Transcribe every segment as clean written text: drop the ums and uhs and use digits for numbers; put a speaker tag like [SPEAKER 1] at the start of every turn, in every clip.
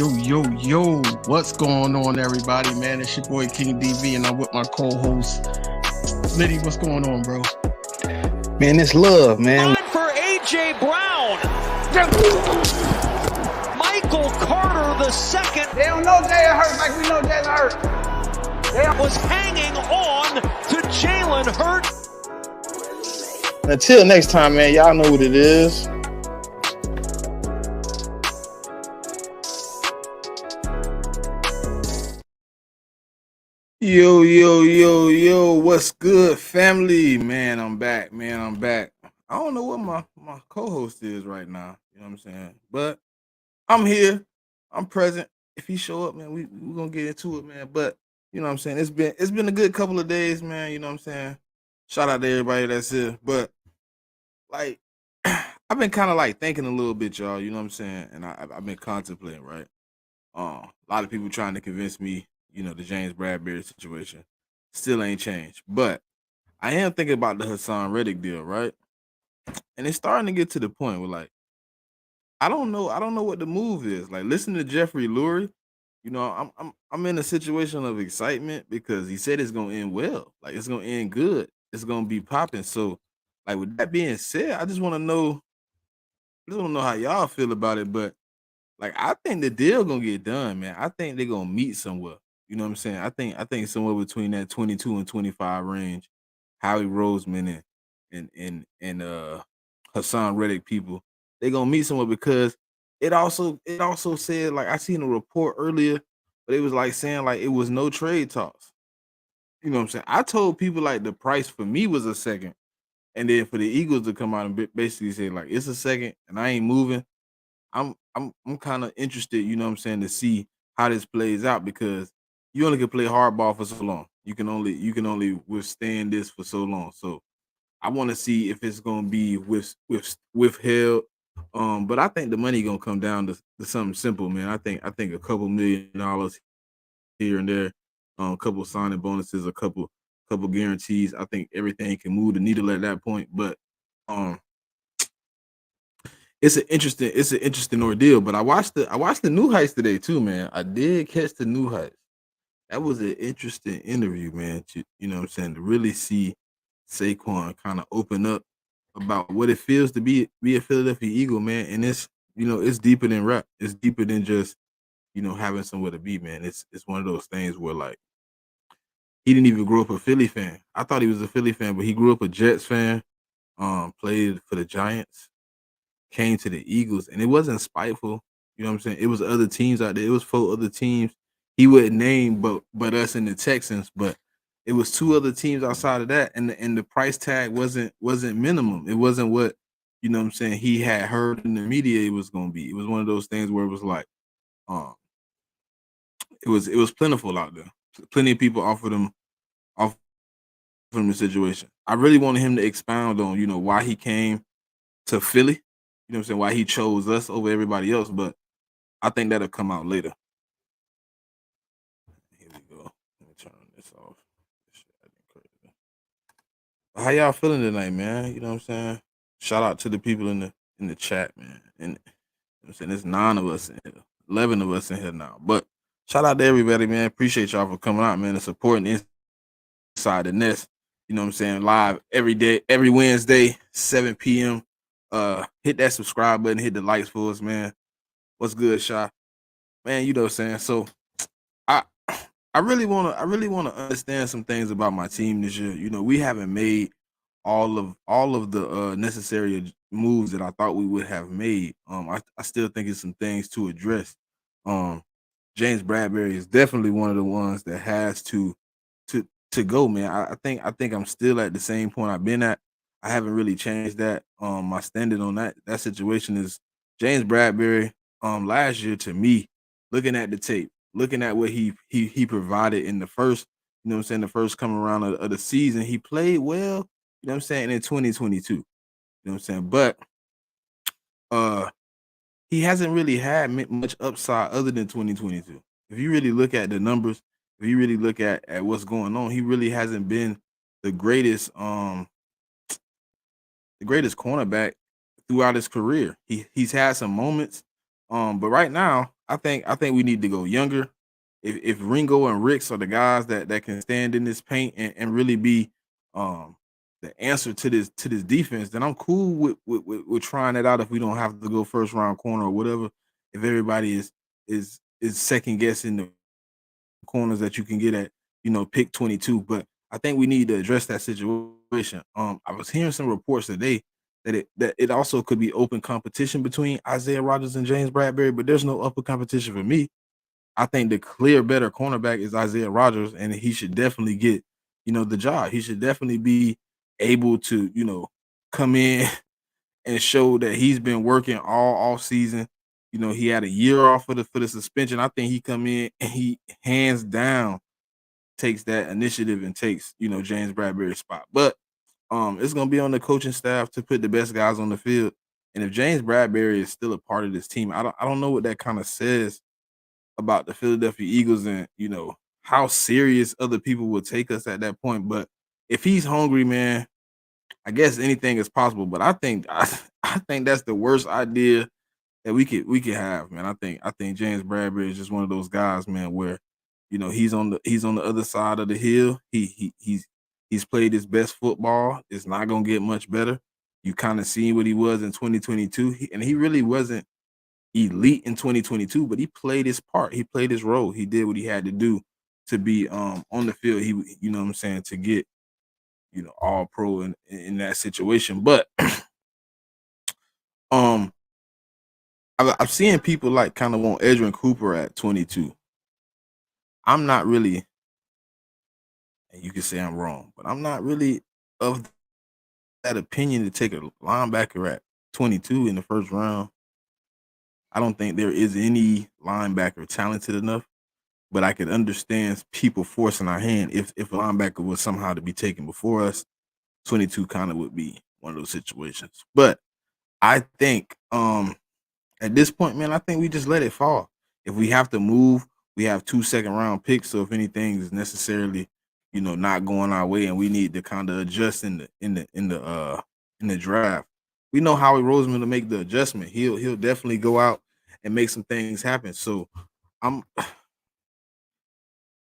[SPEAKER 1] Yo, what's going on, everybody, man? It's your boy King DV, and I'm with my co-host, Smitty. What's going on, bro?
[SPEAKER 2] Man, it's love, man.
[SPEAKER 3] Time for A.J. Brown. Michael Carter the second.
[SPEAKER 4] They don't know Jalen Hurts like we know Jalen Hurts.
[SPEAKER 3] They was hanging on to Jalen Hurts.
[SPEAKER 2] Until next time, man, y'all know what it is. Yo, what's good, family? Man, I'm back. I don't know what my co-host is right now, you know what I'm saying? But I'm here. I'm present. If he show up, man, we're gonna get into it, man. But you know what I'm saying? It's been a good couple of days, man, you know what I'm saying? Shout out to everybody that's here. But like I've been kind of like thinking a little bit, y'all, you know what I'm saying? And I've been contemplating, right? A lot of people trying to convince me, you know, the James Bradbury situation still ain't changed. But I am thinking about the Hassan Reddick deal, right? And it's starting to get to the point where like I don't know what the move is. Like listen to Jeffery Lurie, you know, I'm in a situation of excitement because he said it's gonna end well, like it's gonna end good, it's gonna be popping. So, like with that being said, I just want to know how y'all feel about it. But like I think the deal gonna get done, man. I think they're gonna meet somewhere. You know what I'm saying? I think somewhere between that 22 and 25 range, Howie Roseman and Hassan Reddick people, they gonna meet somewhere because it also said like I seen a report earlier, but it was like saying like it was no trade talks. You know what I'm saying? I told people like the price for me was a second, and then for the Eagles to come out and basically say like it's a second and I ain't moving. I'm kind of interested, you know what I'm saying, to see how this plays out because you only can play hardball for so long. You can only withstand this for so long. So I want to see if it's gonna be withheld. But I think the money gonna come down to something simple, man. I think a couple $1 million here and there, a couple signing bonuses, a couple guarantees. I think everything can move the needle at that point. But it's an interesting ordeal. But I watched the new heights today too, man. I did catch the new heights. That was an interesting interview, man. You know what I'm saying, to really see Saquon kind of open up about what it feels to be a Philadelphia Eagle, man. And it's, you know, it's deeper than rap. It's deeper than just, you know, having somewhere to be, man. It's one of those things where like he didn't even grow up a Philly fan. I thought he was a Philly fan, but he grew up a Jets fan. Played for the Giants, came to the Eagles, and it wasn't spiteful. You know what I'm saying? It was other teams out there. It was 4 other teams he wouldn't name, but us and the Texans. But it was 2 other teams outside of that, and the price tag wasn't minimum. It wasn't what, you know what I'm saying, he had heard in the media it was gonna be. It was one of those things where it was like, it was plentiful out there. Plenty of people offered him the situation. I really wanted him to expound on, you know, why he came to Philly. You know what I'm saying? Why he chose us over everybody else, but I think that'll come out later. Here we go. Let me turn this off. How y'all feeling tonight, man? You know what I'm saying? Shout out to the people in the chat, man. And you know what I'm saying, there's 9 of us in here, 11 of us in here now. But shout out to everybody, man. Appreciate y'all for coming out, man, and supporting Inside the Nest. You know what I'm saying? Live every day, every Wednesday, 7 p.m. Hit that subscribe button, hit the likes for us, man. What's good, Sha? Man, you know what I'm saying? So I really wanna understand some things about my team this year. You know, we haven't made all of the necessary moves that I thought we would have made. I still think it's some things to address. James Bradbury is definitely one of the ones that has to go, man. I think I'm still at the same point I've been at. I haven't really changed that. My standing on that situation is James Bradbury. Last year to me, looking at the tape, looking at what he provided in the first, you know what I'm saying, the first come around of the season, he played well, you know what I'm saying, in 2022. You know what I'm saying? But he hasn't really had much upside other than 2022. If you really look at the numbers, if you really look at what's going on, he really hasn't been the greatest cornerback throughout his career. He's had some moments, But right now, I think we need to go younger. If Ringo and Ricks are the guys that can stand in this paint and really be um the answer to this defense, then I'm cool with trying it out if we don't have to go first round corner or whatever. If everybody is second guessing the corners that you can get at, pick 22. But I think we need to address that situation. I was hearing some reports today that it also could be open competition between Isaiah Rodgers and James Bradbury, but there's no upper competition for me. I think the clear better cornerback is Isaiah Rodgers, and he should definitely get, the job. He should definitely be able to, come in and show that he's been working all off season. He had a year off for the suspension. I think he come in and he hands down takes that initiative and takes, James Bradbury's spot. But it's gonna be on the coaching staff to put the best guys on the field. And if James Bradbury is still a part of this team, I don't know what that kind of says about the Philadelphia Eagles and how serious other people will take us at that point. But if he's hungry, man, I guess anything is possible. But I think that's the worst idea that we could have, man. I think James Bradbury is just one of those guys, man, where he's on the other side of the hill. He's played his best football. It's not gonna get much better. You kind of seen what he was in 2022, and he really wasn't elite in 2022, but he played his part. He played his role. He did what he had to do to be on the field. He, you know what I'm saying, to get all pro in that situation. But um I've seen people like kind of want Edrin Cooper at 22. I'm not really, and you can say I'm wrong, but I'm not really of that opinion to take a linebacker at 22 in the first round. I don't think there is any linebacker talented enough, but I could understand people forcing our hand if a linebacker was somehow to be taken before us. 22 kind of would be one of those situations. But I think at this point, man, I think we just let it fall. If we have to move, we have 2 second-round picks. So if anything is necessarily, not going our way, and we need to kind of adjust in the draft, we know Howie Roseman to make the adjustment. He'll definitely go out and make some things happen. So I'm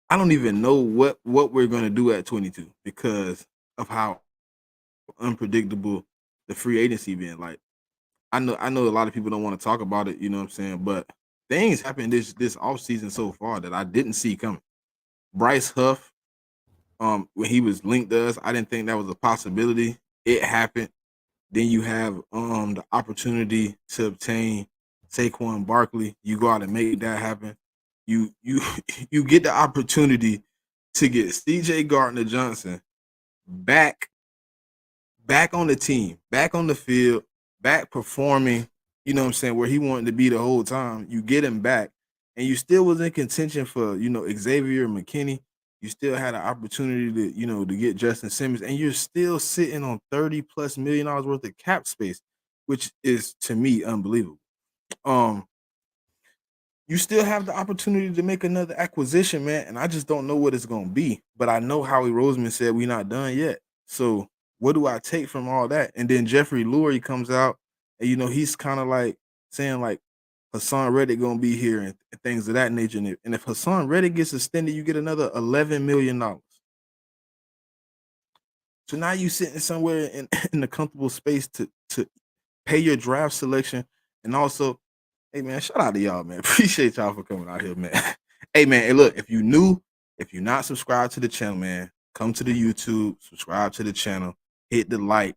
[SPEAKER 2] I don't even know what we're gonna do at 22 because of how unpredictable the free agency been. Like I know a lot of people don't want to talk about it, you know what I'm saying? But things happened this offseason so far that I didn't see coming. Bryce Huff, when he was linked to us, I didn't think that was a possibility. It happened. Then you have the opportunity to obtain Saquon Barkley. You go out and make that happen. You you get the opportunity to get CJ Gardner Johnson back on the team, back on the field, back performing, you know what I'm saying, where he wanted to be the whole time. You get him back, and you still was in contention for, Xavier McKinney. You still had an opportunity to get Justin Simmons, and you're still sitting on $30+ million worth of cap space, which is to me unbelievable. You still have the opportunity to make another acquisition, man, and I just don't know what it's gonna be. But I know Howie Roseman said we're not done yet. So what do I take from all that? And then Jeffrey Lurie comes out, and he's kind of like saying like Hassan Reddick gonna be here and things of that nature. And if Hassan Reddick gets extended, you get another $11 million. So now you sitting somewhere in a comfortable space to pay your draft selection, and also, hey man, shout out to y'all, man. Appreciate y'all for coming out here, man. Hey man, hey look, if you're not subscribed to the channel, man, come to the YouTube, subscribe to the channel, hit the like.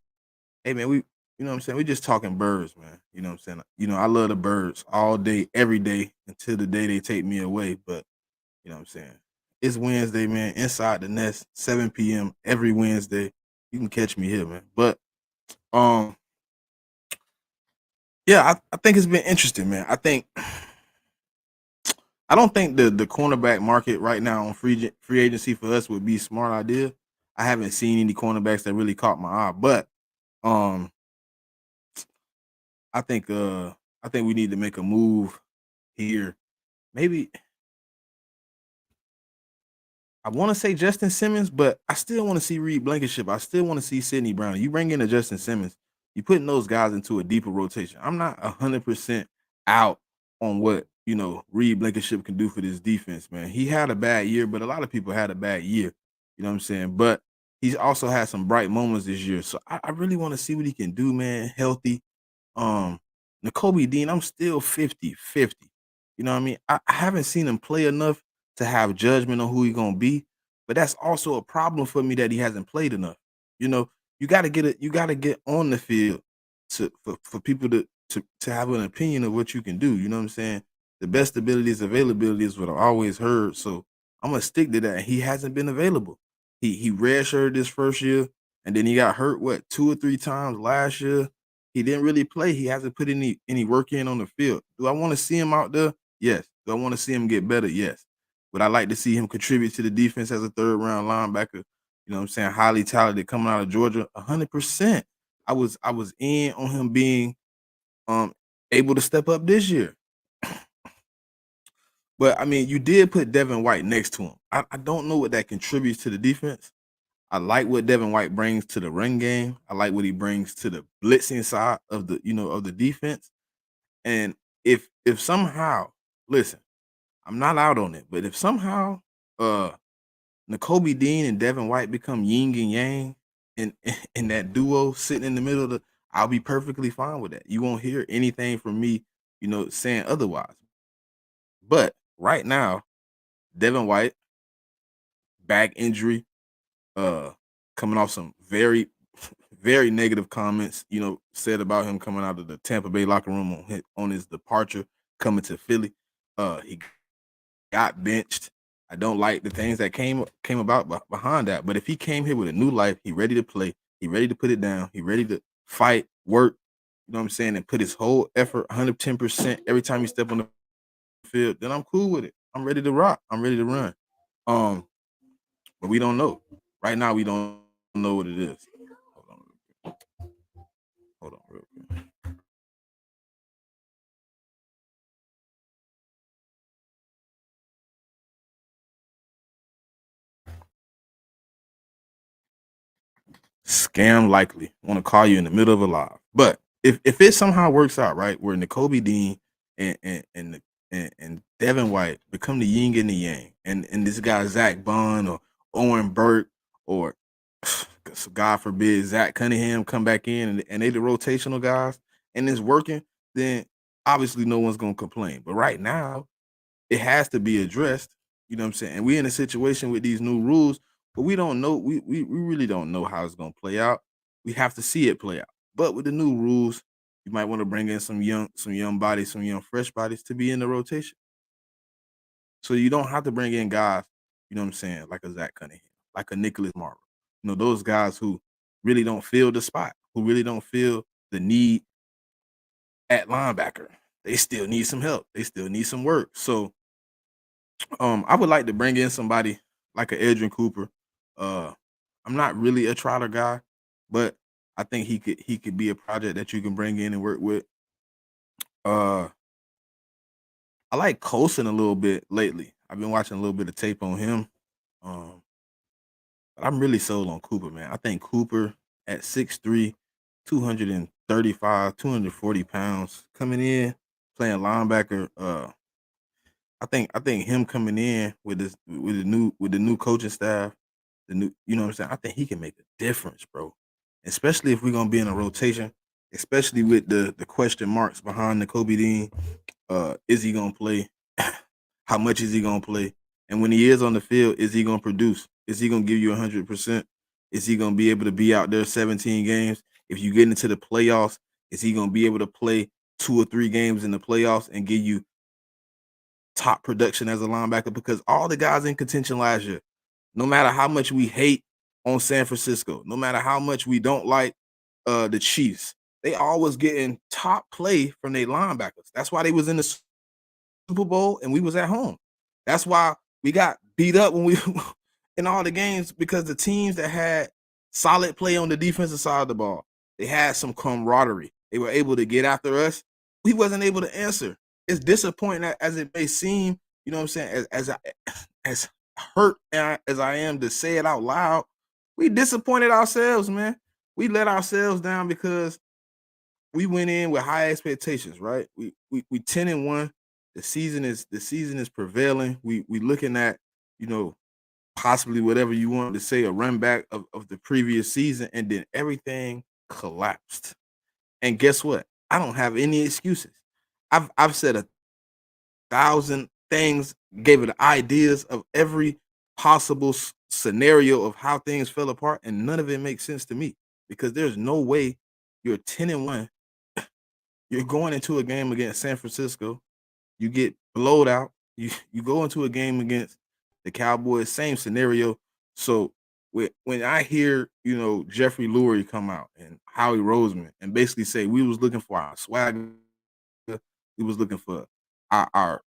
[SPEAKER 2] Hey man, we, what I'm saying, we just talking birds, man. You know what I'm saying? I love the birds all day, every day until the day they take me away. But you know what I'm saying? It's Wednesday, man. Inside the Nest, 7 p.m. every Wednesday. You can catch me here, man. But yeah, I think it's been interesting, man. I don't think the cornerback market right now on free agency for us would be a smart idea. I haven't seen any cornerbacks that really caught my eye, but I think we need to make a move here. Maybe I want to say Justin Simmons, but I still want to see Reed Blankenship. I still want to see Sidney Brown. You bring in a Justin Simmons, you putting those guys into a deeper rotation. I'm not 100% out on what Reed Blankenship can do for this defense, man. He had a bad year, but a lot of people had a bad year. You know what I'm saying? But he's also had some bright moments this year. So I really want to see what he can do, man. Healthy. Nakobe Dean, I'm still 50-50. You know what I mean? I haven't seen him play enough to have judgment on who he's gonna be, but that's also a problem for me that he hasn't played enough. You know, you gotta get on the field for people to have an opinion of what you can do. You know what I'm saying? The best ability is availability is what I've always heard. So I'm gonna stick to that. He hasn't been available. He redshirted this first year, and then he got hurt 2 or 3 times last year. He didn't really play. He hasn't put any work in on the field. Do I want to see him out there? Yes. Do I want to see him get better? Yes. Would I like to see him contribute to the defense as a third round linebacker? You know what I'm saying? Highly talented coming out of Georgia, 100%. I was in on him being able to step up this year. But I mean, you did put Devin White next to him. I don't know what that contributes to the defense. I like what Devin White brings to the run game. I like what he brings to the blitzing side of the defense. And if somehow, listen, I'm not out on it, but if somehow Nakobe Dean and Devin White become yin and yang in that duo sitting in the middle of I'll be perfectly fine with that. You won't hear anything from me, saying otherwise. But right now, Devin White, back injury, coming off some very, very negative comments, said about him coming out of the Tampa Bay locker room on his departure, coming to Philly. He got benched. I don't like the things that came about behind that. But if he came here with a new life, he ready to play, he ready to put it down, he ready to fight, work, you know what I'm saying, and put his whole effort 110% every time he step on the field, then I'm cool with it. I'm ready to rock. I'm ready to run. But we don't know. Right now, we don't know what it is. Hold on real quick. Scam likely. Want to call you in the middle of a live. But if it somehow works out, right, where Nakobe Dean and Devin White become the yin and the yang, and this guy Zach Bond or Owen Burke or God forbid Zach Cunningham come back in and they the rotational guys and it's working, then obviously no one's gonna complain. But right now, it has to be addressed. You know what I'm saying? And we're in a situation with these new rules, but we don't know. We really don't know how it's gonna play out. We have to see it play out. But with the new rules, you might want to bring in some young bodies, some young fresh bodies to be in the rotation. So you don't have to bring in guys, you know what I'm saying, like a Zach Cunningham, like a Nicholas Marvel. Those guys who really don't feel the spot, who really don't feel the need at linebacker. They still need some help. They still need some work. So I would like to bring in somebody like a Edrin Cooper. I'm not really a Trotter guy, but I think he could be a project that you can bring in and work with. I like Colson a little bit lately. I've been watching a little bit of tape on him. But I'm really sold on Cooper, man. I think Cooper at 6'3", 235, 240 pounds, coming in, playing linebacker. I think him coming in with the new coaching staff, you know what I'm saying? I think he can make a difference, bro. Especially if we're gonna be in a rotation, especially with the question marks behind the Kobe Dean. Is he gonna play? How much is he gonna play? And when he is on the field, is he gonna produce? Is he gonna give you 100%? Is he gonna be able to be out there 17 games? If you get into the playoffs, is he gonna be able to play 2 or 3 games in the playoffs and give you top production as a linebacker? Because all the guys in contention last year, no matter how much we hate on San Francisco, no matter how much we don't like the Chiefs, they always getting top play from their linebackers. That's why they was in the Super Bowl and we was at home. That's why we got beat up when we in all the games, because the teams that had solid play on the defensive side of the ball, they had some camaraderie. They were able to get after us. We wasn't able to answer. It's disappointing as it may seem, you know what I'm saying, as hurt as I am to say it out loud. We disappointed ourselves, man. We let ourselves down because we went in with high expectations, right? We 10-1. The season is prevailing. We looking at, you know, possibly whatever you want to say, a run back of the previous season, and then everything collapsed. And guess what? I don't have any excuses. I've said 1,000 things, gave it ideas of every possible scenario of how things fell apart, and none of it makes sense to me because there's no way you're 10-1. You're going into a game against San Francisco. You get blowed out. You go into a game against the Cowboys, same scenario. So when I hear, you know, Jeffery Lurie come out and Howie Roseman and basically say we was looking for our swagger, we was looking for our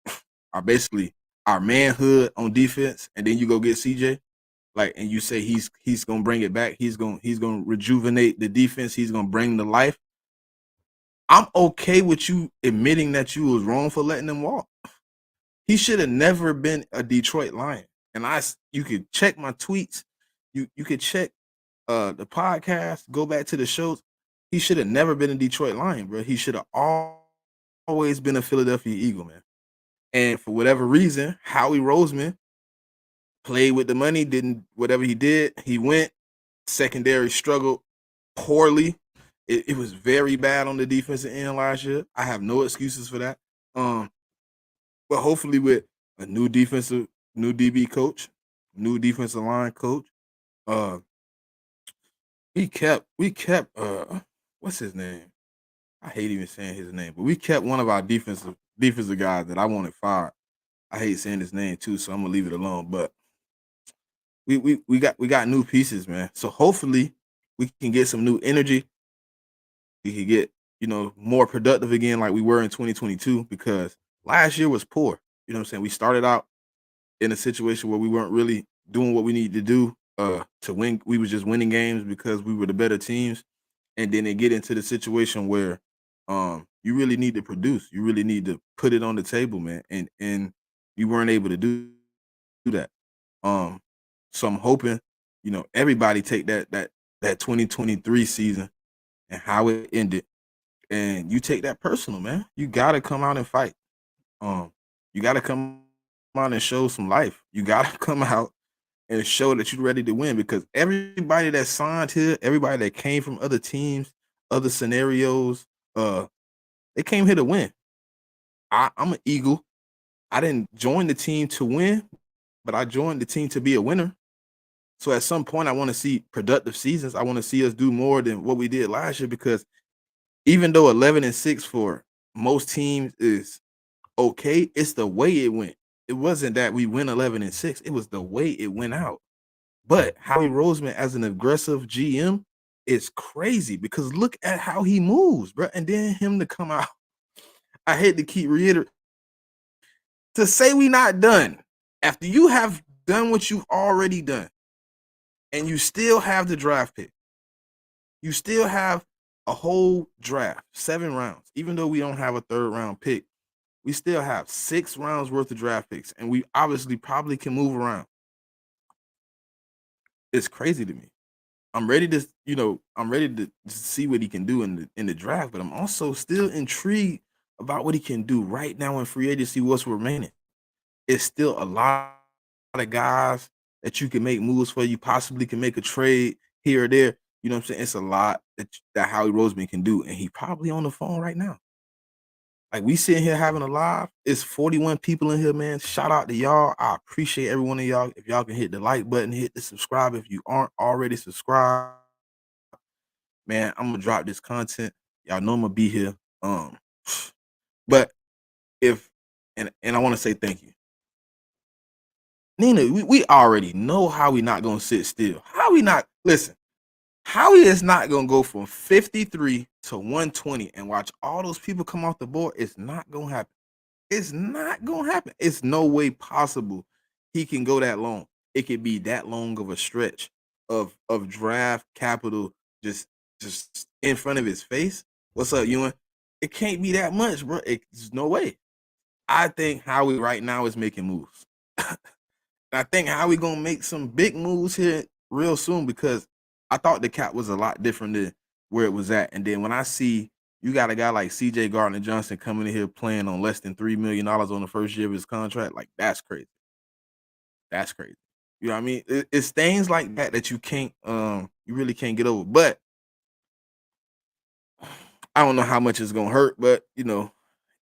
[SPEAKER 2] basically our manhood on defense, and then you go get CJ, like, and you say he's gonna bring it back, he's gonna rejuvenate the defense, he's gonna bring the life. I'm okay with you admitting that you was wrong for letting them walk. He should have never been a Detroit Lion. And you could check my tweets, you could check the podcast, go back to the shows. He should have never been a Detroit Lion, bro. He should have always been a Philadelphia Eagle, man. And for whatever reason, Howie Roseman played with the money, didn't whatever he did, he went. Secondary struggled poorly. It was very bad on the defensive end last year. I have no excuses for that. But hopefully with a new DB coach, new defensive line coach, we kept what's his name? I hate even saying his name, but we kept one of our defensive guys that I wanted fired. I hate saying his name too, so I'm gonna leave it alone. But we got new pieces, man. So hopefully we can get some new energy. We can get, you know, more productive again like we were in 2022, because last year was poor. You know what I'm saying? We started out in a situation where we weren't really doing what we needed to do to win. We was just winning games because we were the better teams. And then they get into the situation where you really need to produce. You really need to put it on the table, man. And you weren't able to do that. So I'm hoping, you know, everybody take that 2023 season and how it ended, and you take that personal, man. You gotta come out and fight. You gotta come out and show some life. You gotta come out and show that you're ready to win, because everybody that signed here, everybody that came from other teams, other scenarios, they came here to win. I'm an Eagle. I didn't join the team to win, but I joined the team to be a winner. So at some point, I want to see productive seasons. I want to see us do more than what we did last year, because even though 11-6 for most teams is okay, it's the way it went. It wasn't that we win 11-6. It was the way it went out. But Howie Roseman as an aggressive GM is crazy, because look at how he moves, bro. And then him to come out. I hate to keep reiterating. To say we not done after you have done what you've already done, and you still have the draft pick. You still have a whole draft, 7 rounds. Even though we don't have a 3rd round pick, we still have 6 rounds worth of draft picks, and we obviously probably can move around. It's crazy to me. I'm ready to see what he can do in the draft, but I'm also still intrigued about what he can do right now in free agency, what's remaining. It's still a lot of guys that you can make moves for. You possibly can make a trade here or there. You know what I'm saying? It's a lot that Howie Roseman can do, and he probably on the phone right now. Like, we sitting here having a live. It's 41 people in here, man. Shout out to y'all. I appreciate every one of y'all. If y'all can hit the like button, hit the subscribe if you aren't already subscribed. Man, I'm gonna drop this content. Y'all know I'm gonna be here. But and I want to say thank you. Nina, we already know how we not gonna sit still. Howie is not gonna go from 53 to 120 and watch all those people come off the board. It's not gonna happen. It's not gonna happen. It's no way possible he can go that long. It could be that long of a stretch of draft capital just in front of his face. What's up, Ewan? It can't be that much, bro. There's no way. I think Howie right now is making moves. I think Howie gonna make some big moves here real soon, because I thought the cap was a lot different than where it was at. And then when I see, You got a guy like C.J. Gardner-Johnson coming in here playing on less than $3 million on the first year of his contract. Like, that's crazy. That's crazy. You know what I mean? It's things like that you can't, you really can't get over. But I don't know how much it's gonna hurt. But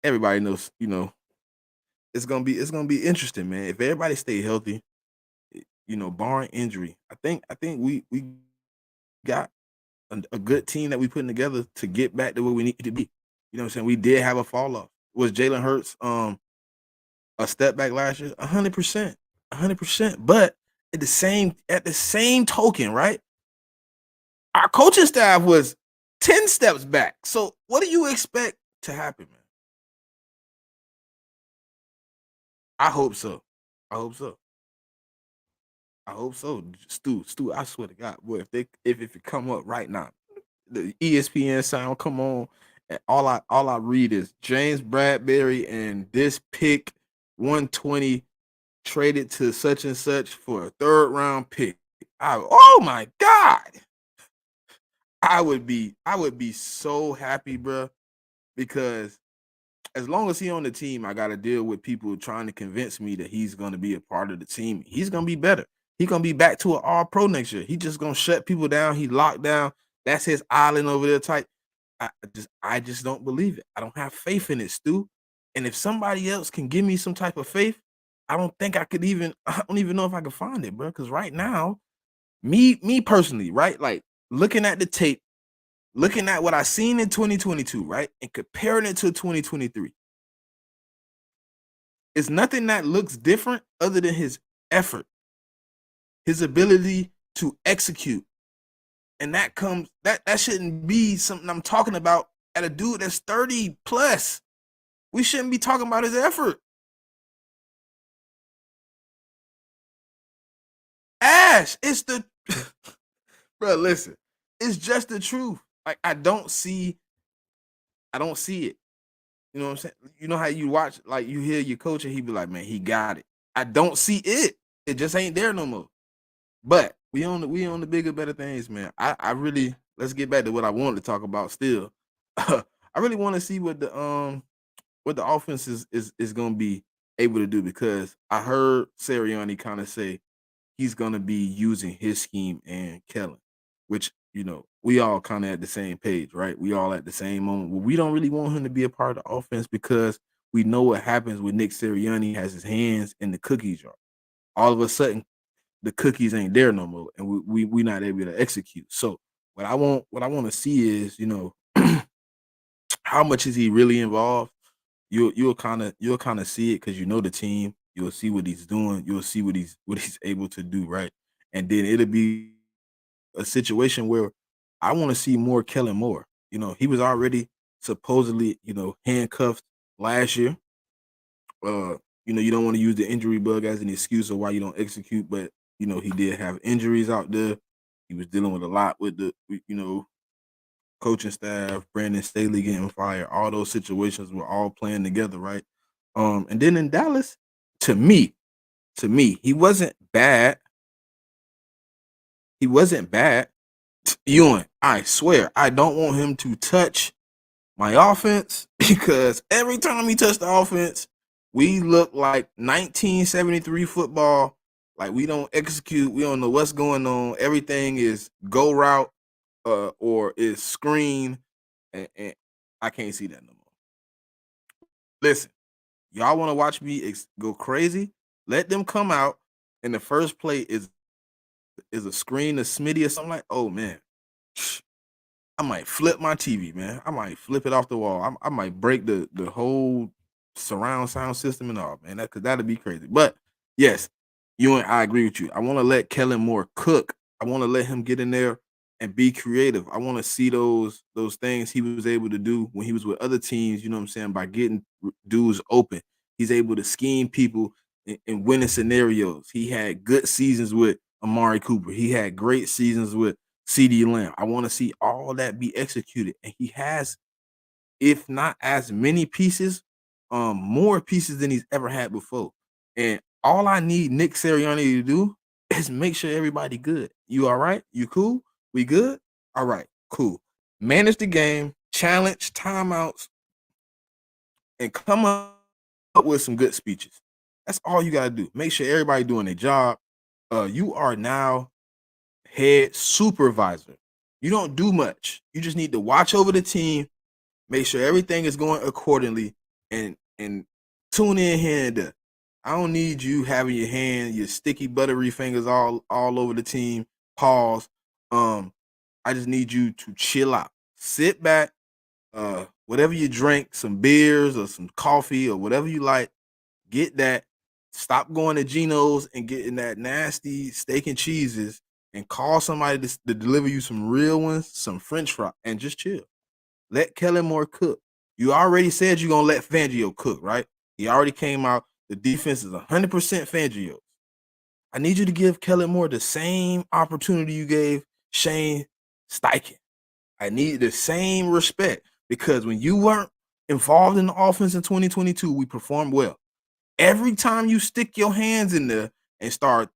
[SPEAKER 2] everybody knows. It's gonna be interesting, man. If everybody stay healthy, barring injury, I think we got a good team that we putting together to get back to where we need to be. You know what I'm saying? We did have a fall off. Was Jalen Hurts a step back last year? 100%. 100%. But at the same token, right? Our coaching staff was 10 steps back. So what do you expect to happen, man? I hope so. I hope so. I hope so. Stu, I swear to God, boy, if it come up right now, the ESPN sound come on, and all I read is James Bradbury and this pick 120 traded to such and such for a 3rd round pick. Oh my God. I would be so happy, bro, because as long as he on the team, I got to deal with people trying to convince me that he's going to be a part of the team. He's going to be better. He's going to be back to an all-pro next year. He just going to shut people down. He locked down. That's his island over there type. I just don't believe it. I don't have faith in it, Stu. And if somebody else can give me some type of faith, I don't even know if I can find it, bro. Because right now, me personally, right? Like looking at the tape, looking at what I seen in 2022, right? And comparing it to 2023. It's nothing that looks different other than his effort, his ability to execute. And that shouldn't be something I'm talking about at a dude that's 30 plus. We shouldn't be talking about his effort. Ash, it's the bro, listen, it's just the truth. Like I don't see it. You know what I'm saying? You know how you watch, like you hear your coach and he be like, man, he got it. I don't see it. It just ain't there no more. But we on the bigger, better things, man. I really, let's get back to what I wanted to talk about still. I really want to see what the offense is gonna be able to do, because I heard Siranni kind of say he's gonna be using his scheme and Kellen, which we all kind of at the same page, right? We all at the same moment. Well, we don't really want him to be a part of the offense because we know what happens when Nick Sirianni has his hands in the cookie jar. All of a sudden, the cookies ain't there no more, and we not able to execute. So what I want to see is, how much is he really involved? You'll kind of see it because you know the team. You'll see what he's doing. You'll see what he's able to do, right? And then it'll be a situation where I want to see more Kellen Moore. He was already supposedly, handcuffed last year. You don't want to use the injury bug as an excuse of why you don't execute, but he did have injuries out there. He was dealing with a lot with the, coaching staff, Brandon Staley getting fired. All those situations were all playing together, right? And then in Dallas, to me, he wasn't bad. He wasn't bad. Ewing, I swear, I don't want him to touch my offense because every time he touched the offense, we look like 1973 football. Like we don't execute. We don't know what's going on. Everything is go route or is screen. And I can't see that no more. Listen, y'all want to watch me go crazy? Let them come out, and the first play is a screen, a Smitty or something like. Oh man, I might flip my TV, man. I might flip it off the wall. I might break the whole surround sound system and all, man. That'd be crazy. But yes, I agree with you. I want to let Kellen Moore cook. I want to let him get in there and be creative. I want to see those things he was able to do when he was with other teams, you know what I'm saying, by getting dudes open. He's able to scheme people in winning scenarios. He had good seasons with Amari Cooper. He had great seasons with CeeDee Lamb. I want to see all that be executed. And he has, if not as many pieces, more pieces than he's ever had before. And all I need Nick Sirianni to do is make sure everybody good. You all right? You cool? We good? All right, cool. Manage the game, challenge timeouts and come up with some good speeches. That's all you gotta do. Make sure everybody doing their job. You are now head supervisor. You don't do much. You just need to watch over the team, make sure everything is going accordingly, and tune in here and there. I don't need you having your sticky buttery fingers all over the team. Pause. I just need you to chill out. Sit back, whatever you drink, some beers or some coffee or whatever you like, get that. Stop going to Geno's and getting that nasty steak and cheeses and call somebody to deliver you some real ones, some French fry, and just chill. Let Kellen Moore cook. You already said you're going to let Fangio cook, right? He already came out. The defense is 100% Fangio. I need you to give Kellen Moore the same opportunity you gave Shane Steichen. I need the same respect because when you weren't involved in the offense in 2022, we performed well. Every time you stick your hands in there and start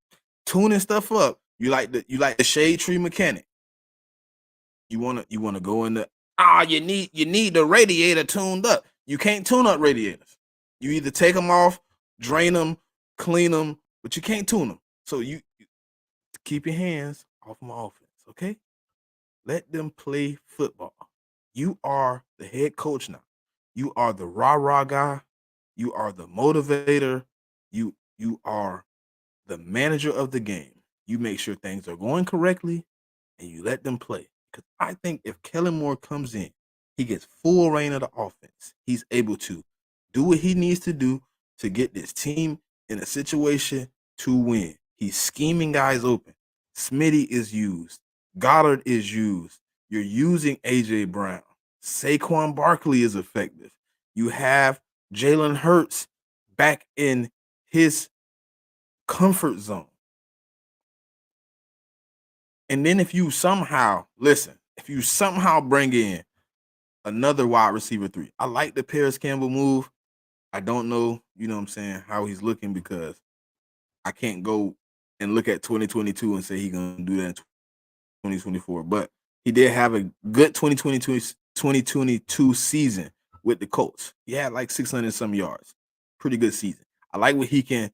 [SPEAKER 2] tuning stuff up, you like the shade tree mechanic. You wanna go in the you need the radiator tuned up. You can't tune up radiators. You either take them off, drain them, clean them, but you can't tune them. So you keep your hands off my offense, okay? Let them play football. You are the head coach now. You are the rah-rah guy. You are the motivator. You are the manager of the game. You make sure things are going correctly and you let them play. Because I think if Kellen Moore comes in, he gets full reign of the offense. He's able to do what he needs to do to get this team in a situation to win. He's scheming guys open. Smitty is used. Goddard is used. You're using A.J. Brown. Saquon Barkley is effective. You have Jalen Hurts back in his comfort zone. And then if you somehow bring in another wide receiver 3, I like the Paris Campbell move. I don't know, you know what I'm saying, how he's looking because I can't go and look at 2022 and say he's going to do that in 2024. But he did have a good 2022 season with the Colts. He had like 600 some yards. Pretty good season. I like what he can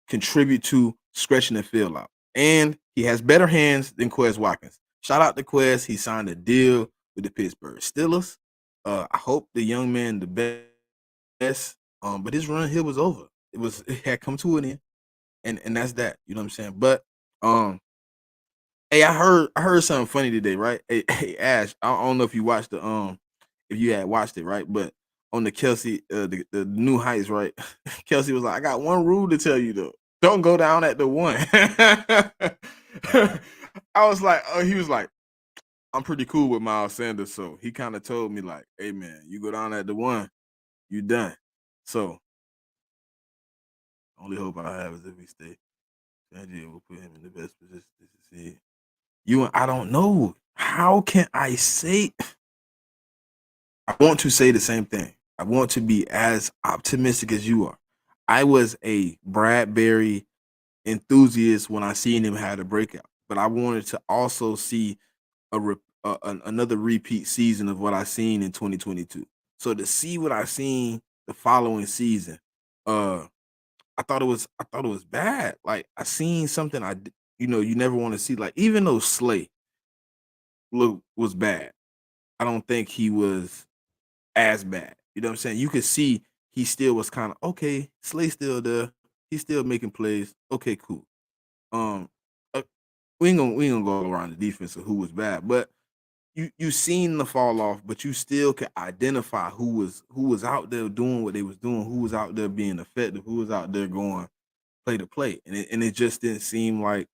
[SPEAKER 2] contribute to stretching the field out. And he has better hands than Quez Watkins. Shout out to Quez. He signed a deal with the Pittsburgh Steelers. I hope the young man the best. But his run here was over. It had come to an end. And that's that. You know what I'm saying? But hey, I heard something funny today, right? Hey Ash, I don't know if you watched if you had watched it, right? But on the Kelsey, the new heights, right? Kelsey was like, I got one rule to tell you though. Don't go down at the one. I was like, he was like, I'm pretty cool with Miles Sanders. So he kind of told me, like, hey man, you go down at the one, you done. So only hope I have is if we stay. Fangio will put him in the best position to succeed. I don't know. How can I say? I want to say the same thing. I want to be as optimistic as you are. I was a Bradbury enthusiast when I seen him had a breakout, but I wanted to also see another repeat season of what I seen in 2022. So to see what I seen the following season, I thought it was bad. Like I seen something you never want to see. Like even though Slay was bad, I don't think he was as bad. You know what I'm saying? You could see he still was kind of okay. Slay's still there. He's still making plays. Okay, cool. Uh, we ain't gonna go around the defense of who was bad, but you seen the fall off, but you still can identify who was out there doing what they was doing, who was out there being effective, who was out there going play to play, and it just didn't seem like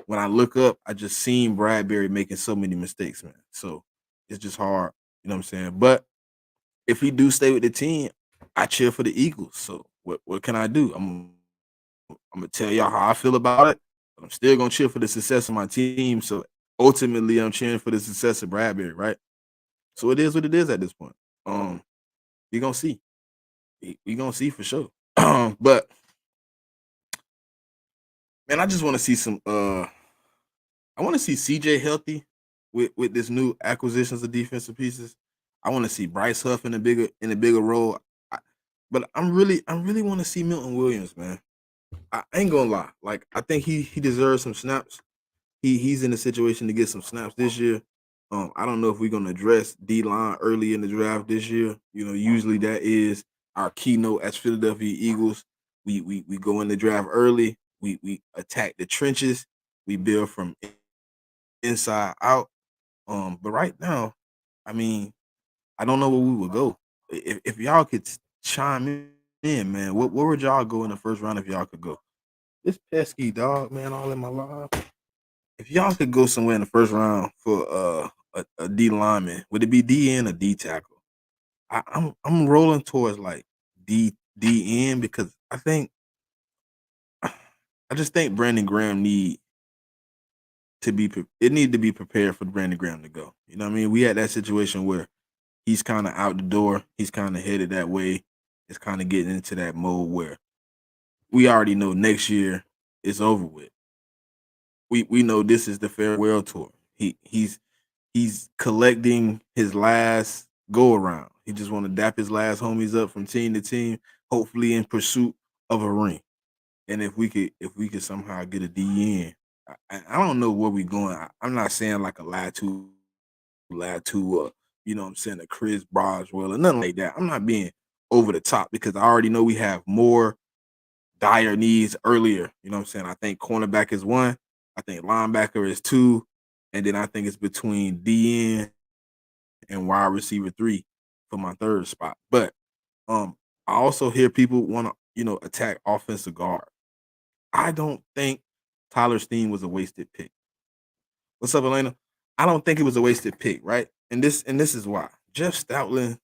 [SPEAKER 2] when I look up, I just seen Bradbury making so many mistakes, man. So it's just hard, you know what I'm saying? But if he do stay with the team, I cheer for the Eagles. So what can I do? I'm gonna tell y'all how I feel about it, but I'm still gonna cheer for the success of my team. So ultimately, I'm cheering for the success of Bradbury, right? So it is what it is at this point. We gonna see. We gonna see for sure. But man, I just want to see some. I want to see CJ healthy with this new acquisitions of defensive pieces. I want to see Bryce Huff in a bigger role. But I really want to see Milton Williams, man. I ain't gonna lie. Like I think he deserves some snaps. He's in a situation to get some snaps this year. I don't know if we're gonna address D line early in the draft this year. Usually that is our keynote as Philadelphia Eagles. We go in the draft early. We attack the trenches. We build from inside out. But right now, I mean, I don't know where we would go. If y'all could chime in, man, where would y'all go in the first round if y'all could go? This pesky dog, man, all in my life. If y'all could go somewhere in the first round for a D lineman, would it be DN or D tackle? I'm rolling towards like DN because I just think Brandon Graham need to be prepared for Brandon Graham to go. You know what I mean? We had that situation where he's kind of out the door. He's kind of headed that way. It's kind of getting into that mode where we already know next year it's over with. We know this is the farewell tour. He's collecting his last go around. He just want to dap his last homies up from team to team, hopefully in pursuit of a ring. And if we could somehow get a DN, I don't know where we going. I'm not saying like a Latu, you know what I'm saying, a Chris Boswell or nothing like that. I'm not being over the top because I already know we have more dire needs earlier. You know what I'm saying? I think cornerback is one. I think linebacker is two. And then I think it's between DN and wide receiver 3 for my third spot. But I also hear people want to, attack offensive guard. I don't think Tyler Steen was a wasted pick. What's up, Elena? I don't think it was a wasted pick, right? And this is why. Jeff Stoutland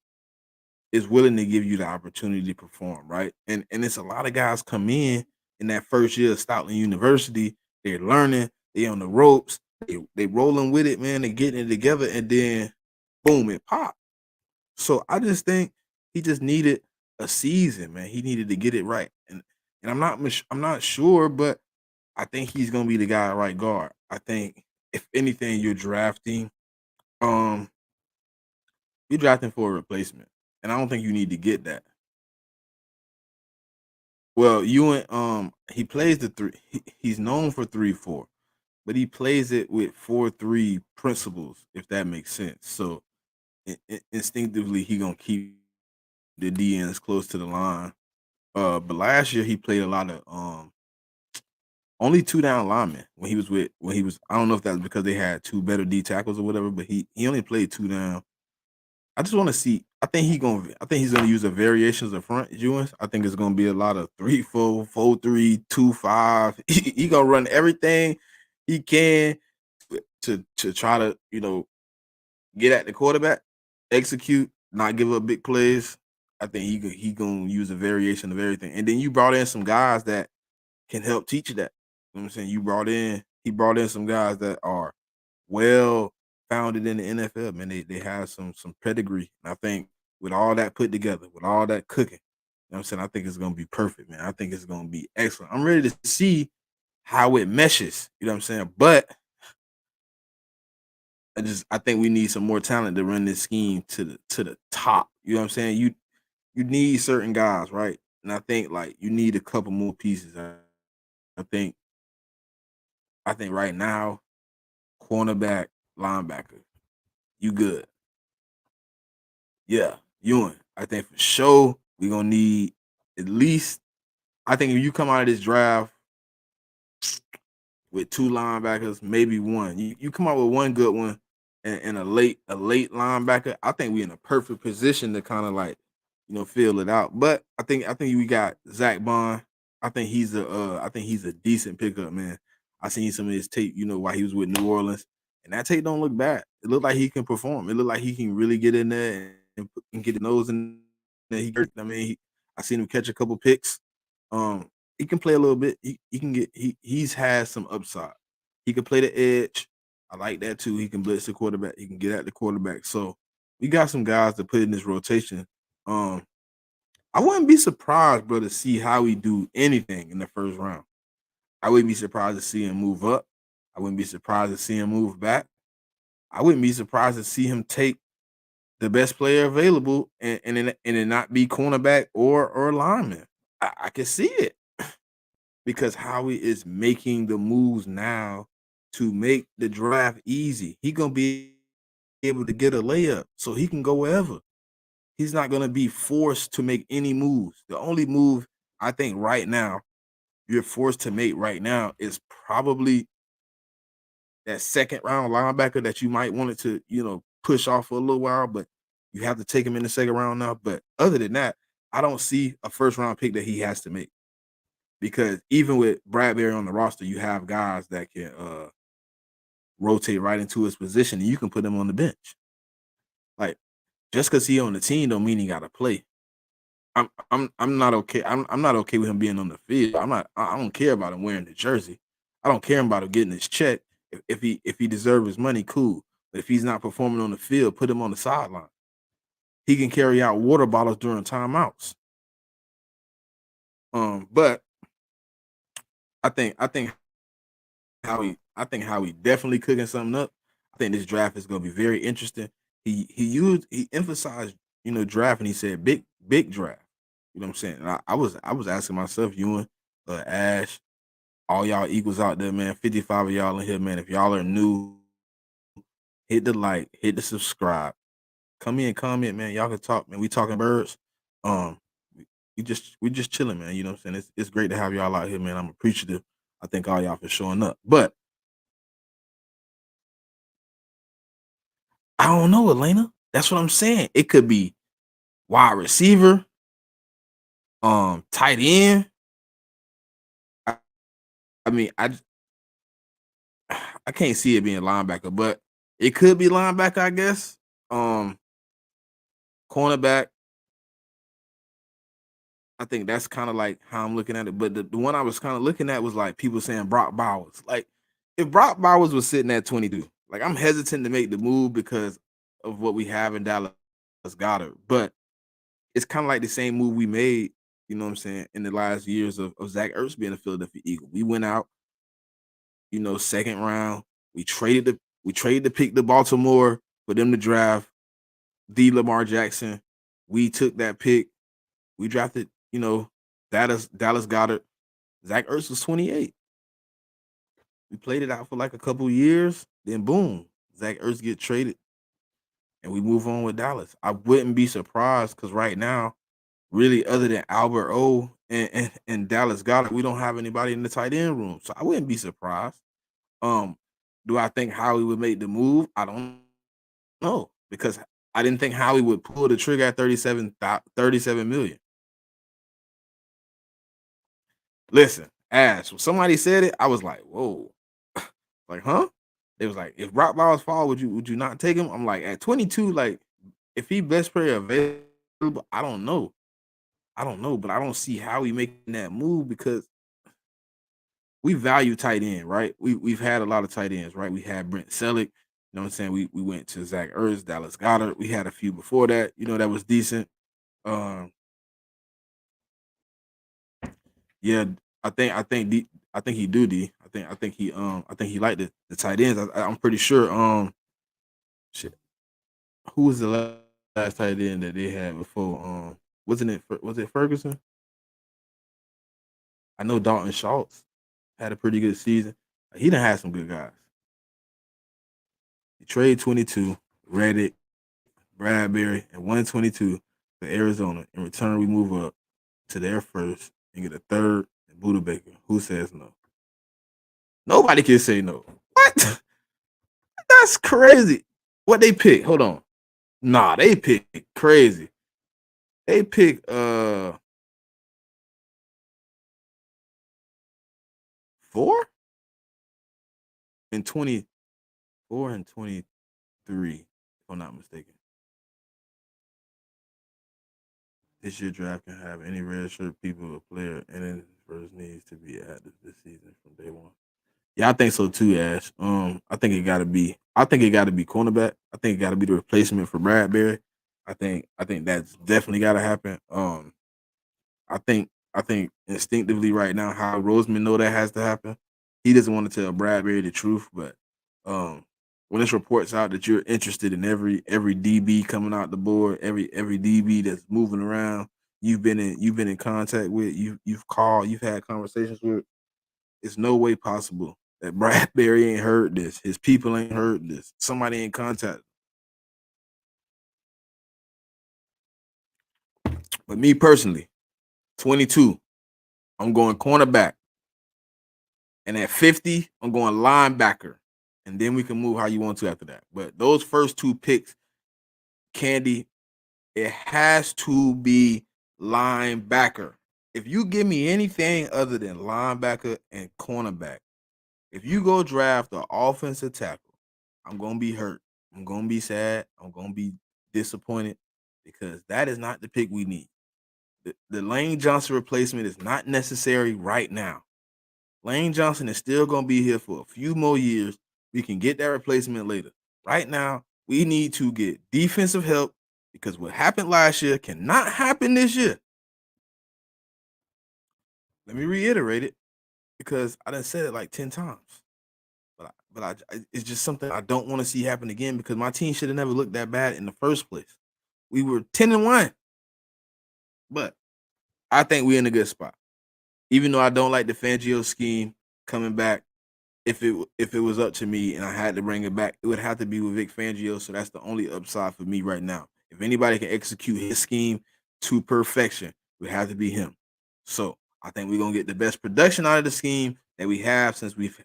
[SPEAKER 2] is willing to give you the opportunity to perform, right? And it's a lot of guys come in that first year of Stoutland University. They're learning, they on the ropes, they rolling with it, man. They getting it together, and then boom, it popped. So I just think he just needed a season, man. He needed to get it right, and I'm not sure, but I think he's gonna be the guy at right guard. I think if anything, um you're drafting for a replacement, and I don't think you need to get that. Well, he plays the three. He's known for 3-4, but he plays it with 4-3 principles, if that makes sense. So instinctively, he gonna keep the DNs close to the line. But last year he played a lot of only 2 down linemen when he was. I don't know if that's because they had 2 better D tackles or whatever, but he only played 2 down. I just want to see. I think he's gonna use a variations of front Jewins. I think it's gonna be a lot of 3-4, 4-3, 2-5. He gonna run everything he can to try to get at the quarterback, execute, not give up big plays. I think he gonna use a variation of everything. And then you brought in some guys that can help teach you that. You know what I'm saying? He brought in some guys that are well founded in the NFL, man. They have some pedigree. And I think with all that put together, with all that cooking, you know what I'm saying? I think it's gonna be perfect, man. I think it's gonna be excellent. I'm ready to see how it meshes. You know what I'm saying? But I think we need some more talent to run this scheme to the top. You know what I'm saying? You need certain guys, right? And I think like you need a couple more pieces. I think right now, cornerback, linebacker, you good. Yeah, Ewan. I think for sure we're gonna need at least. I think if you come out of this draft with 2 linebackers, maybe one. You come out with one good one and a late linebacker. I think we in a perfect position to kind of like feel it out. But I think we got Zach Bond. I think he's a decent pickup, man. I seen some of his tape, while he was with New Orleans, and that tape don't look bad. It looked like he can perform. It looked like he can really get in there and get the nose in there. I seen him catch a couple picks. He can play a little bit. He can get he's had some upside. He can play the edge. I like that too. He can blitz the quarterback. He can get at the quarterback. So we got some guys to put in this rotation. I wouldn't be surprised, bro, to see how he do anything in the first round. I wouldn't be surprised to see him move up. I wouldn't be surprised to see him move back. I wouldn't be surprised to see him take the best player available and it not be cornerback or lineman. I can see it because Howie is making the moves now to make the draft easy. He gonna be able to get a layup so he can go wherever. He's not gonna be forced to make any moves. The only move I think right now you're forced to make right now is probably that second round linebacker that you might want it to, push off for a little while, but you have to take him in the second round now. But other than that, I don't see a first round pick that he has to make because even with Bradbury on the roster, you have guys that can rotate right into his position and you can put him on the bench. Like just because he on the team don't mean he got to play. I'm not okay. I'm not okay with him being on the field. I don't care about him wearing the jersey. I don't care about him getting his check. If he deserves his money, cool. But if he's not performing on the field, put him on the sideline. He can carry out water bottles during timeouts. But I think Howie definitely cooking something up. I think this draft is gonna be very interesting. He emphasized, draft, and he said big draft. You know what I'm saying? And I was asking myself, Ewan, Ash, all y'all equals out there, man. 55 of y'all in here, man. If y'all are new, hit the like, hit the subscribe. Come in, comment, man. Y'all can talk, man. We talking birds. Um, we just chilling, man. You know what I'm saying? It's great to have y'all out here, man. I'm appreciative. I thank all y'all for showing up. But I don't know, Elena. That's what I'm saying. It could be wide receiver, tight end. I, I mean, I can't see it being linebacker, but it could be linebacker, I guess. Cornerback. I think that's kind of like how I'm looking at it. But the one I was kind of looking at was like people saying Brock Bowers. Like if Brock Bowers was sitting at 22, like I'm hesitant to make the move because of what we have in Dallas Goddard. But it's kind of like the same move we made, you know what I'm saying, in the last years of Zach Ertz being a Philadelphia Eagle. We went out, second round. We traded the pick to Baltimore for them to draft the Lamar Jackson. We took that pick. We drafted, Dallas Goddard. Zach Ertz was 28. We played it out for like a couple years. Then boom, Zach Ertz get traded, and we move on with Dallas. I wouldn't be surprised because right now, really, other than Albert O and Dallas Goddard, we don't have anybody in the tight end room. So I wouldn't be surprised. Do I think Howie would make the move? I don't know because I didn't think Howie would pull the trigger at 37 million. Listen, Ash, when somebody said it, I was like, whoa. Like, huh? It was like, if Brock Bowers fall, would you not take him? I'm like, at 22, like, if he best player available, I don't know. But I don't see how he making that move because we value tight end, right? We've had a lot of tight ends, right? We had Brent Selleck, you know what I'm saying? We went to Zach Ertz, Dallas Goddard. We had a few before that, that was decent. Yeah, I think he do D. I think he liked the tight ends. I'm pretty sure. Shit, who was the last tight end that they had before? Was it Ferguson? I know Dalton Schultz had a pretty good season. He done had some good guys. He traded 22, Reddick, Bradbury, and 122 for Arizona. In return, we move up to their first and get a third and Buda Baker. Who says no? Nobody can say no. What? That's crazy. What they pick? Hold on. Nah, they pick crazy. They pick 4 and 24 and 23, if I'm not mistaken. This year draft can have any red shirt people or player and it first needs to be active this season from day one. Yeah, I think so too, Ash. I think it gotta be cornerback. I think it gotta be the replacement for Bradbury. I think that's definitely gotta happen. I think instinctively right now how Roseman know that has to happen. He doesn't want to tell Bradbury the truth, but um when this reports out that you're interested in every DB coming out the board, every DB that's moving around, you've been in contact with, you've called, you've had conversations with, it's no way possible that Bradbury ain't heard this. His people ain't heard this. Somebody ain't contact. But me personally, 22, I'm going cornerback. And at 50, I'm going linebacker. And then we can move how you want to after that. But those first two picks, Candy, it has to be linebacker. If you give me anything other than linebacker and cornerback, if you go draft an offensive tackle, I'm going to be hurt. I'm going to be sad. I'm going to be disappointed because that is not the pick we need. The Lane Johnson replacement is not necessary right now. Lane Johnson is still going to be here for a few more years. We can get that replacement later. Right now, we need to get defensive help because what happened last year cannot happen this year. Let me reiterate it because I done said it like 10 times. But it's just something I don't want to see happen again because my team should have never looked that bad in the first place. We were 10-1. But I think we're in a good spot. Even though I don't like the Fangio scheme coming back, if it was up to me and I had to bring it back, it would have to be with Vic Fangio. So that's the only upside for me right now. If anybody can execute his scheme to perfection, it would have to be him. So I think we're gonna get the best production out of the scheme that we have since we've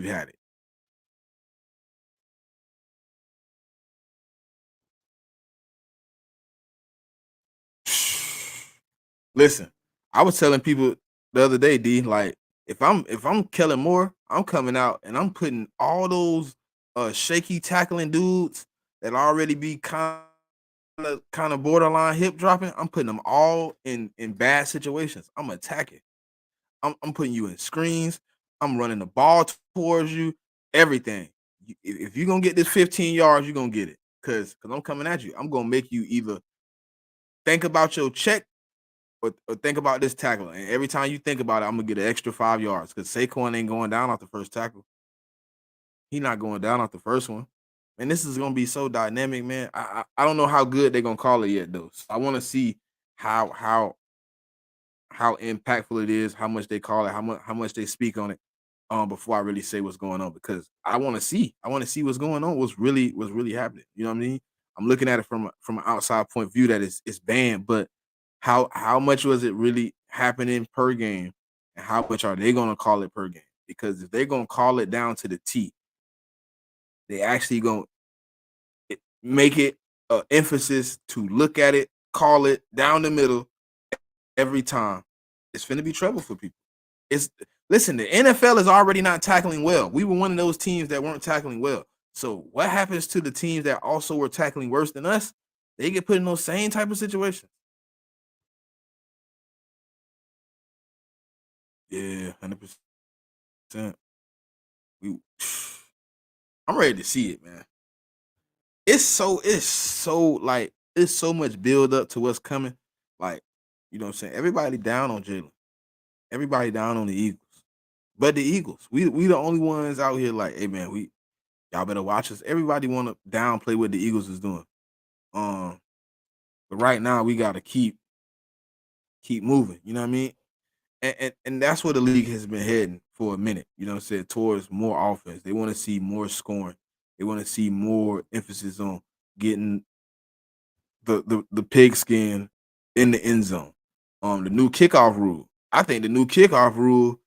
[SPEAKER 2] had it. Listen, I was telling people the other day, D, like if I'm Kellen Moore, I'm coming out and I'm putting all those shaky tackling dudes that already be kind of borderline hip dropping. I'm putting them all in bad situations. I'm attacking. I'm putting you in screens. I'm running the ball towards you. Everything. If you're gonna get this 15 yards, you're gonna get it. Cause I'm coming at you. I'm gonna make you either think about your check or think about this tackle. And every time you think about it, I'm gonna get an extra 5 yards because Saquon ain't going down off the first tackle. He not going down off the first one. And this is gonna be so dynamic, man. I don't know how good they're gonna call it yet, though. So I want to see how impactful it is, how much they call it, how much they speak on it, before I really say what's going on because I want to see what's going on, what's really happening. You know what I mean? I'm looking at it from an outside point of view that it's banned, but how much was it really happening per game, and how much are they going to call it per game? Because if they're going to call it down to the T, they actually going to make it an emphasis to look at it, call it down the middle every time. It's finna be trouble for people. Listen, the NFL is already not tackling well. We were one of those teams that weren't tackling well. So what happens to the teams that also were tackling worse than us? They get put in those same type of situations. Yeah, 100%. I'm ready to see it, man. It's so much build up to what's coming. Like, you know what I'm saying? Everybody down on Jalen. Everybody down on the Eagles. But the Eagles, we the only ones out here like, hey man, y'all better watch us. Everybody want to downplay what the Eagles is doing. But right now we gotta keep moving. You know what I mean? And that's where the league has been heading for a minute. You know what I'm saying? Towards more offense. They want to see more scoring. They want to see more emphasis on getting the pigskin in the end zone. The new kickoff rule. I think the new kickoff rule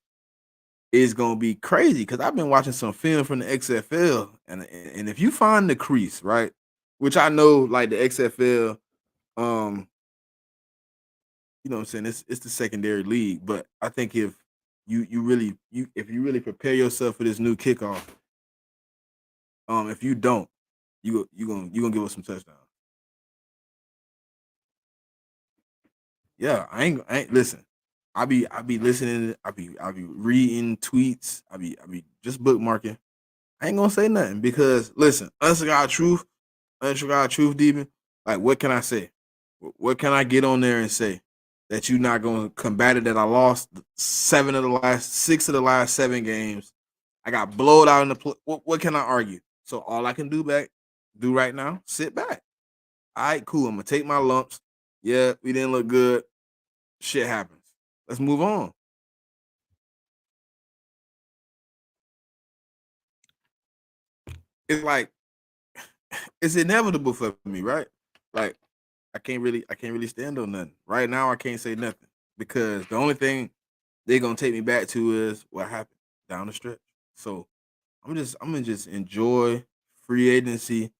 [SPEAKER 2] is gonna be crazy because I've been watching some film from the XFL, and if you find the crease, right, which I know like the XFL, you know what I'm saying, it's the secondary league, but I think if you really prepare yourself for this new kickoff, if you don't, you gonna give us some touchdowns. Yeah, I ain't listen. I be listening. I be reading tweets. I be just bookmarking. I ain't gonna say nothing because listen, honest to God truth, demon. Like, what can I say? What can I get on there and say that you're not gonna combat it? That I lost 6 of the last 7 games. I got blowed out in the. What can I argue? So all I can do right now, sit back. All right, cool. I'm gonna take my lumps. Yeah, we didn't look good. Shit happens. Let's move on. It's like it's inevitable for me, right? Like I can't really stand on nothing. Right now I can't say nothing because the only thing they're gonna take me back to is what happened down the stretch. So I'm gonna just enjoy free agency,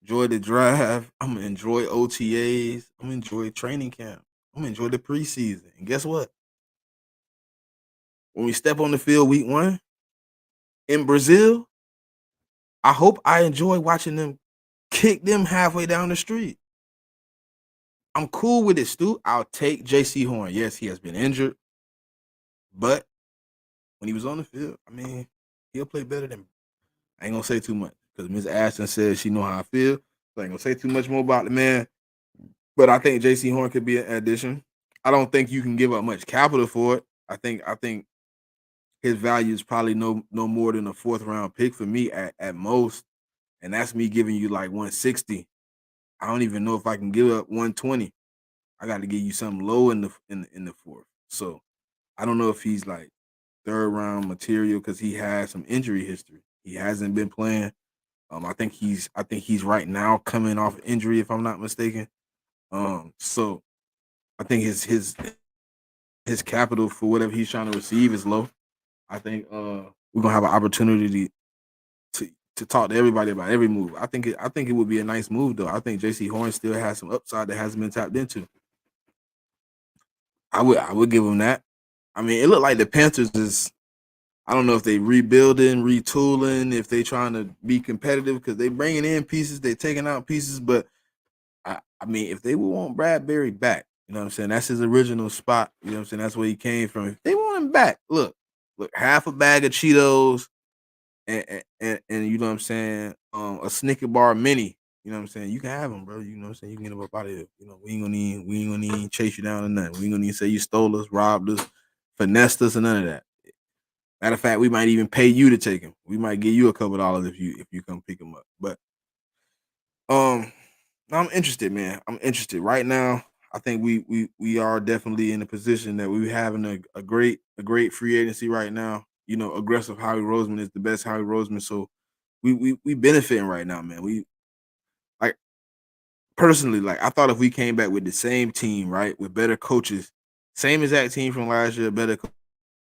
[SPEAKER 2] enjoy the drive. I'm gonna enjoy OTAs. I'm gonna enjoy training camp. I'm gonna enjoy the preseason. And guess what? When we step on the field week 1 in Brazil, I hope I enjoy watching them kick them halfway down the street. I'm cool with it, Stu. I'll take JC Horn. Yes, he has been injured, but when he was on the field, I mean, he'll play better than. I ain't gonna say too much because Miss Ashton said she know how I feel. So I ain't gonna say too much more about the man. But I think JC Horn could be an addition. I don't think you can give up much capital for it. I think his value is probably no more than a 4th-round pick for me at most, and that's me giving you like 160. I don't even know if I can give up 120. I got to give you something low in the 4th. So I don't know if he's like 3rd-round material because he has some injury history. He hasn't been playing. I think he's right now coming off injury if I'm not mistaken. So I think his capital for whatever he's trying to receive is low. I think we're gonna have an opportunity to talk to everybody about every move. I think it would be a nice move though. I think JC Horn still has some upside that hasn't been tapped into. I would give him that. I mean, it looked like the Panthers is. I don't know if they rebuilding, retooling, if they trying to be competitive because they bringing in pieces, they taking out pieces. But I mean, if they would want Bradbury back, you know what I'm saying? That's his original spot. You know what I'm saying? That's where he came from. If they want him back, look, half a bag of Cheetos and you know what I'm saying, a Snicker bar mini. You know what I'm saying? You can have them, bro. You know what I'm saying? You can get them up out of here. You know, we ain't gonna need chase you down or nothing. We ain't gonna need say you stole us, robbed us, finessed us, and none of that. Matter of fact, we might even pay you to take him. We might give you a couple dollars if you come pick him up. But I'm interested, man. I'm interested right now. I think we are definitely in a position that we having a great free agency right now. You know, aggressive Howie Roseman is the best Howie Roseman. So we benefiting right now, man. We like personally, like I thought if we came back with the same team, right, with better coaches, same exact team from last year, better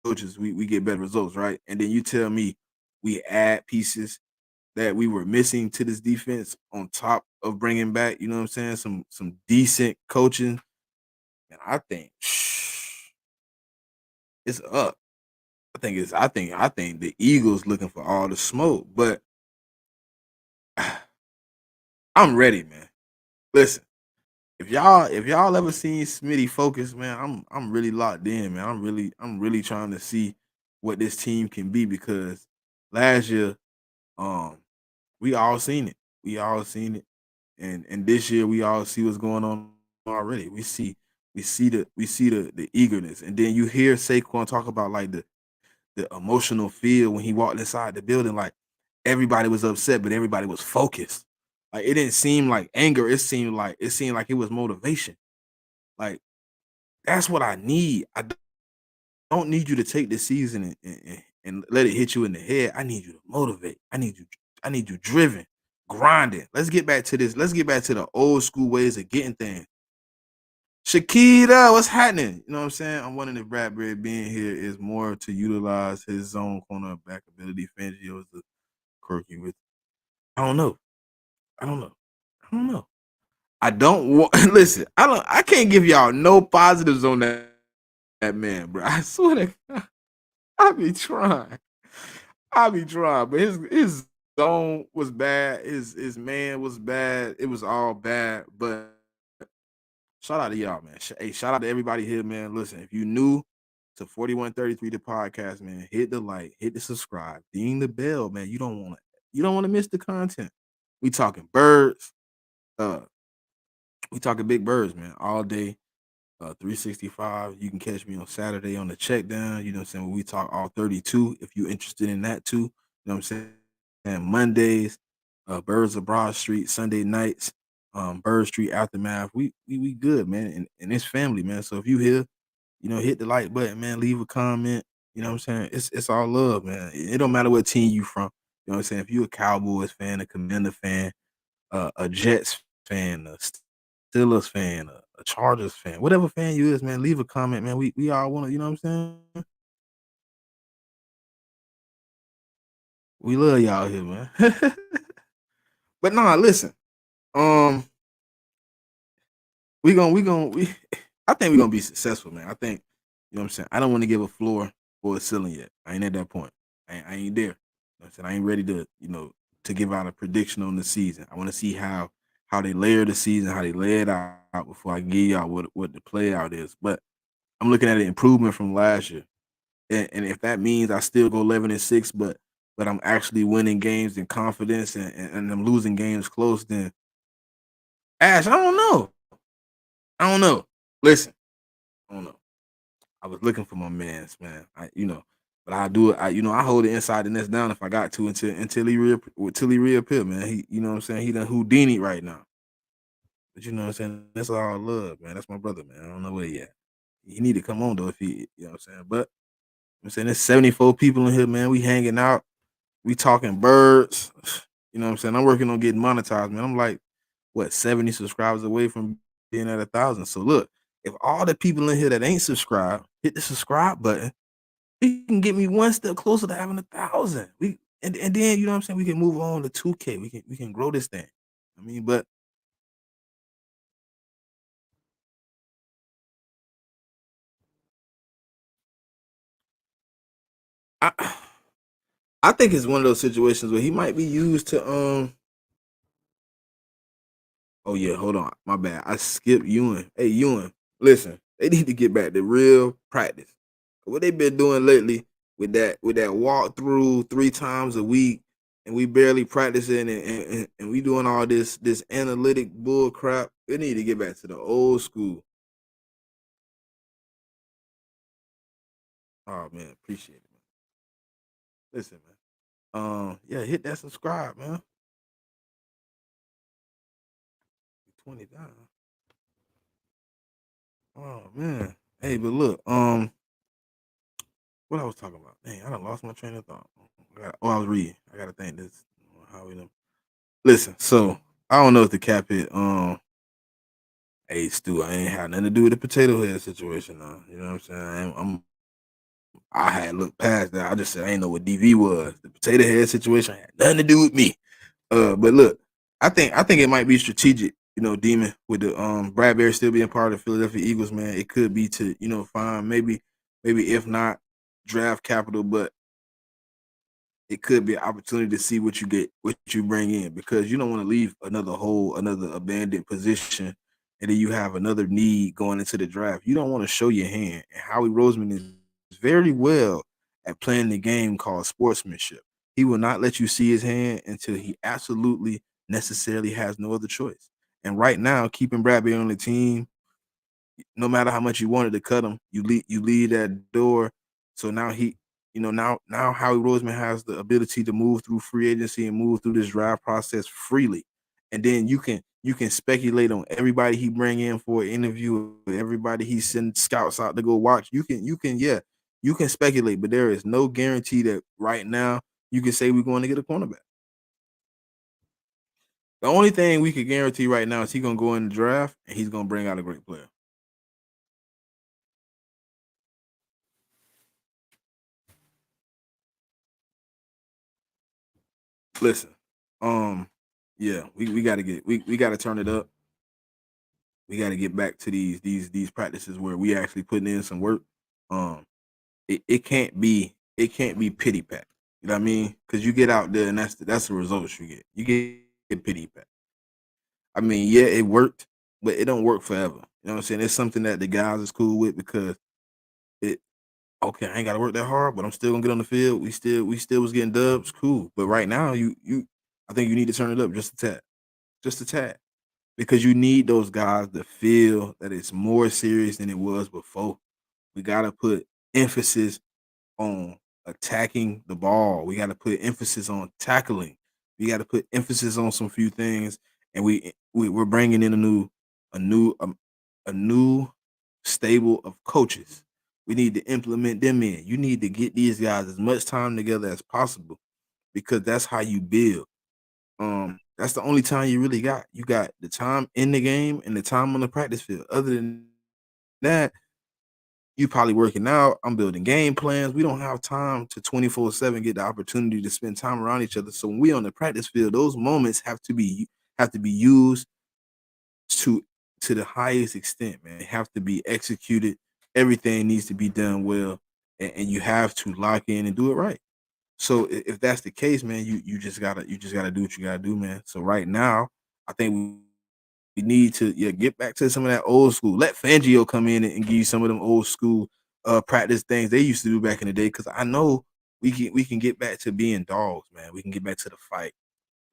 [SPEAKER 2] coaches, we get better results, right? And then you tell me we add pieces that we were missing to this defense on top of bringing back, you know what I'm saying, some decent coaching. And I think it's up. I think the Eagles looking for all the smoke, but I'm ready, man. Listen, if y'all ever seen Smitty focus, man, I'm really locked in, man. I'm really trying to see what this team can be because last year, um, we all seen it. We all seen it. And this year we all see what's going on already. We see the eagerness. And then you hear Saquon talk about like the emotional feel when he walked inside the building, like everybody was upset, but everybody was focused. Like it didn't seem like anger. It seemed like it was motivation. Like that's what I need. I don't need you to take this season and let it hit you in the head. I need you to motivate. I need you driven, grinding. Let's get back to this. Let's get back to the old school ways of getting things. Shakira, what's happening? You know what I'm saying? I'm wondering if Bradbury being here is more to utilize his zone cornerback ability. Fangio is the quirky with. I don't know. I don't know. I don't know. I don't want listen. I can't give y'all no positives on that man, bro. I swear to God, I be trying. But his zone was bad. His man was bad. It was all bad. But shout out to y'all, man. Hey, shout out to everybody here, man. Listen, if you new to 4133 the podcast, man, hit the like, hit the subscribe, ding the bell, man. You don't want to miss the content. We talking birds. Uh, we talking big birds, man, all day. 365. You can catch me on Saturday on the check down. You know what I'm saying? Where we talk all 32. If you're interested in that too. You know what I'm saying? And Mondays, Birds of Broad Street Sunday nights, Bird Street Aftermath. We good, man, and it's family, man. So if you here, hit the like button, man. Leave a comment. You know what I'm saying? It's all love, man. It don't matter what team you from. You know what I'm saying? If you a Cowboys fan, a Commander fan, a Jets fan, a Steelers fan, a Chargers fan, whatever fan you is, man, leave a comment, man. We all want to, you know what I'm saying? We love y'all here, man. But nah, listen. Um, we I think we're gonna be successful, man. I think, you know what I'm saying. I don't want to give a floor or a ceiling yet. I ain't at that point. I ain't there. You know what I'm saying? I ain't ready to, to give out a prediction on the season. I want to see how they layer the season, how they lay it out before I give y'all what the play out is. But I'm looking at an improvement from last year. And if that means I still go 11-6, but I'm actually winning games in confidence and I'm losing games close, then Ash, I don't know. I don't know. Listen, I don't know. I was looking for my man's man. But I do it. I hold the inside the nest down if I got to until he reappear, man. He, you know what I'm saying. He done Houdini right now. But you know what I'm saying. That's all love, man. That's my brother, man. I don't know where he at. He need to come on though if he, you know what I'm saying. But I'm saying there's 74 people in here, man. We hanging out. We talking birds. You know what I'm saying. I'm working on getting monetized, man. I'm like, what, 70 subscribers away from being at 1,000. So look, if all the people in here that ain't subscribed hit the subscribe button, we can get me one step closer to having 1,000. And then you know what I'm saying, we can move on to 2K. We can grow this thing. I mean, but I I think it's one of those situations where he might be used to oh yeah, hold on. My bad. I skipped Ewan. Hey Ewan, listen, they need to get back to real practice. What they been doing lately with that walkthrough 3 times a week, and we barely practicing and we doing all this analytic bull crap. They need to get back to the old school. Oh man, appreciate it, man. Listen, man. Yeah, hit that subscribe, man. 20 down. Oh man. Hey, but look, what I was talking about. Dang, I done lost my train of thought. I was reading. I gotta think this. How we know? Listen, so I don't know if the cap hit. Hey, Stu, I ain't had nothing to do with the potato head situation. Now, you know what I'm saying? I had looked past that. I just said I ain't know what DV was. The potato head situation had nothing to do with me. But look, I think it might be strategic. Demon with the Bradbury still being part of the Philadelphia Eagles, man. It could be to find maybe if not draft capital, but it could be an opportunity to see what you get, what you bring in, because you don't want to leave another hole, another abandoned position, and then you have another need going into the draft. You don't want to show your hand. And Howie Roseman is very well at playing the game called sportsmanship. He will not let you see his hand until he absolutely necessarily has no other choice. And right now, keeping Bradbury on the team, no matter how much you wanted to cut him, you leave that door. So now now Howie Roseman has the ability to move through free agency and move through this draft process freely. And then you can speculate on everybody he bring in for an interview, everybody he send scouts out to go watch. You can speculate, but there is no guarantee that right now you can say we're going to get a cornerback. The only thing we could guarantee right now is he's gonna go in the draft and he's gonna bring out a great player. Listen, yeah, we gotta we gotta turn it up. We gotta get back to these practices where we actually putting in some work. Um, it can't be pity pat. You know what I mean? Because you get out there and that's the results you get. You get pity pat. I mean, yeah, it worked, but it don't work forever. You know what I'm saying? It's something that the guys is cool with because it okay, I ain't gotta work that hard, but I'm still gonna get on the field. We still was getting dubs, cool. But right now, I think you need to turn it up just a tad, because you need those guys to feel that it's more serious than it was before. We gotta put emphasis on attacking the ball. We gotta put emphasis on tackling We got to put emphasis on some few things, and we're bringing in a new stable of coaches. We need to implement them in. You need to get these guys as much time together as possible because that's how you build. That's the only time you really got. You got the time in the game and the time on the practice field. Other than that, you probably working out. I'm building game plans. We don't have time to 24/7 get the opportunity to spend time around each other. So when we on the practice field, those moments have to be used to the highest extent, man. They have to be executed. Everything needs to be done well, and you have to lock in and do it right. So if that's the case, man, you just gotta do what you gotta do, man. So right now, I think we need to get back to some of that old school. Let Fangio come in and give you some of them old school practice things they used to do back in the day. Because I know we can get back to being dogs, man. We can get back to the fight,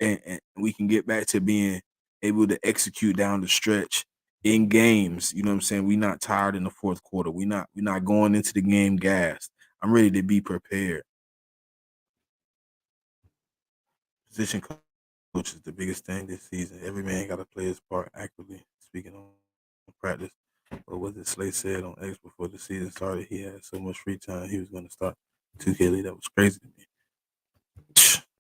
[SPEAKER 2] and we can get back to being able to execute down the stretch in games. You know what I'm saying? We're not tired in the fourth quarter. We're not going into the game gassed. I'm ready to be prepared. Position coach is the biggest thing this season. Every man got to play his part actively. Speaking on practice, but what did Slay said on X before the season started? He had so much free time. He was going to start 2K League. That was crazy to me.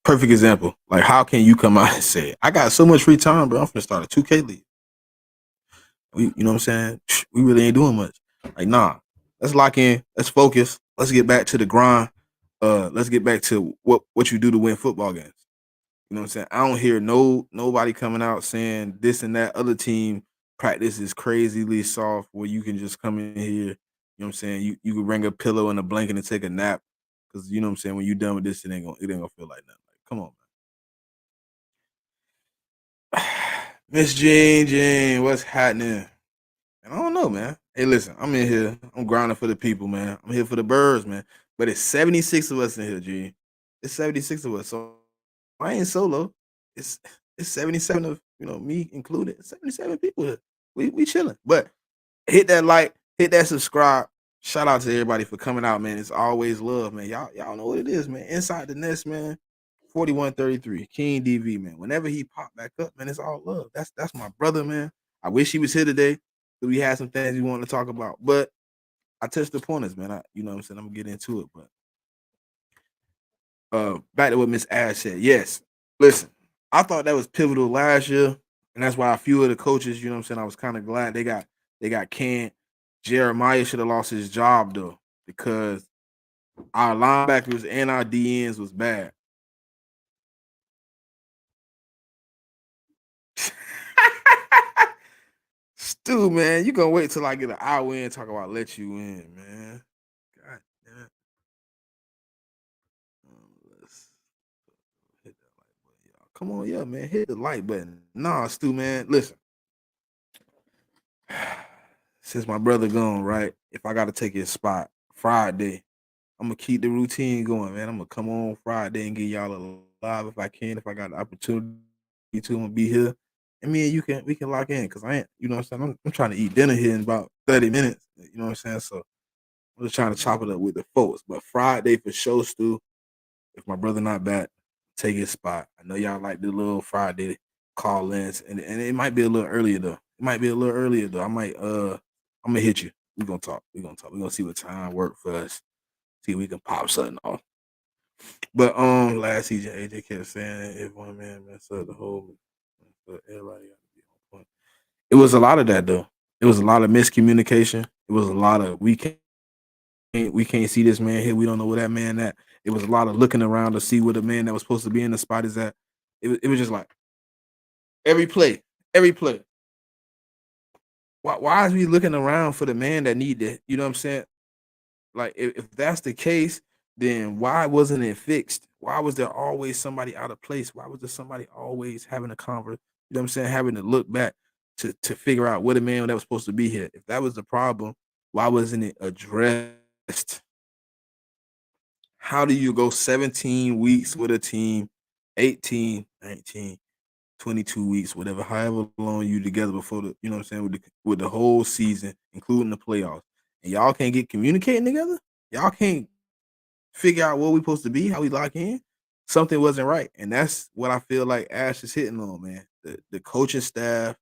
[SPEAKER 2] Perfect example. Like, how can you come out and say, I got so much free time, bro, I'm going to start a 2K League? You know what I'm saying? We really ain't doing much. Like, nah. Let's lock in. Let's focus. Let's get back to the grind. Let's get back to what you do to win football games. You know what I'm saying? I don't hear nobody coming out saying this and that other team practice is crazily soft where you can just come in here. You know what I'm saying? You can bring a pillow and a blanket and take a nap. Cause you know what I'm saying, when you're done with this, it ain't gonna feel like nothing. Like, come on, man. Miss Jane, what's happening? And I don't know, man. Hey, listen, I'm in here. I'm grinding for the people, man. I'm here for the birds, man. But it's 76 of us in here, G. It's 76 of us. So I ain't solo. It's 77 of me included. 77 people here. We chilling. But hit that like, hit that subscribe. Shout out to everybody for coming out, man. It's always love, man. Y'all know what it is, man. Inside the nest, man. 4133 King DV, man. Whenever he popped back up, man, it's all love. That's my brother, man. I wish he was here today. We had some things we wanted to talk about, but I touched the pointers, man. You know what I'm saying? I'm gonna get into it, but back to what Miss Ash said. Yes, listen, I thought that was pivotal last year, and that's why a few of the coaches, you know what I'm saying, I was kind of glad they got canned. Jeremiah should have lost his job though, because our linebackers and our DNs was bad. Stu, man, you gonna wait till I get an hour in and talk about let you in, man. God damn it. Let's hit that like button, y'all. Come on, yeah, man. Hit the like button. Nah, Stu, man. Listen. Since my brother gone, right? If I gotta take his spot Friday, I'm gonna keep the routine going, man. I'm gonna come on Friday and get y'all a live if I can. If I got the opportunity to, I'm gonna be here. And me and we can lock in because I ain't, you know what I'm saying? I'm trying to eat dinner here in about 30 minutes. You know what I'm saying? So I'm just trying to chop it up with the folks. But Friday for sure, Stu. If my brother not back, take his spot. I know y'all like the little Friday call ins, and it might be a little earlier though. It might be a little earlier though. I'm gonna hit you. We're gonna talk. We're gonna see what time work for us. See if we can pop something off. But last season AJ kept saying if one man mess up the whole, everybody gotta be on point. It was a lot of that though. It was a lot of miscommunication. It was a lot of we can't see this man here. We don't know where that man at. It was a lot of looking around to see where the man that was supposed to be in the spot is at. It was just like every play. Why is we looking around for the man that need that? You know what I'm saying? Like if that's the case, then why wasn't it fixed? Why was there always somebody out of place? Why was there somebody always having a conversation? You know what I'm saying? Having to look back to figure out what a man that was supposed to be here. If that was the problem, why wasn't it addressed? How do you go 17 weeks with a team, 18, 19, 22 weeks, whatever, however long you together before the, you know what I'm saying, with the whole season, including the playoffs, and y'all can't get communicating together? Y'all can't figure out where we supposed to be, how we lock in? something wasn't right. And that's what I feel like Ash is hitting on, man. The coaching staff,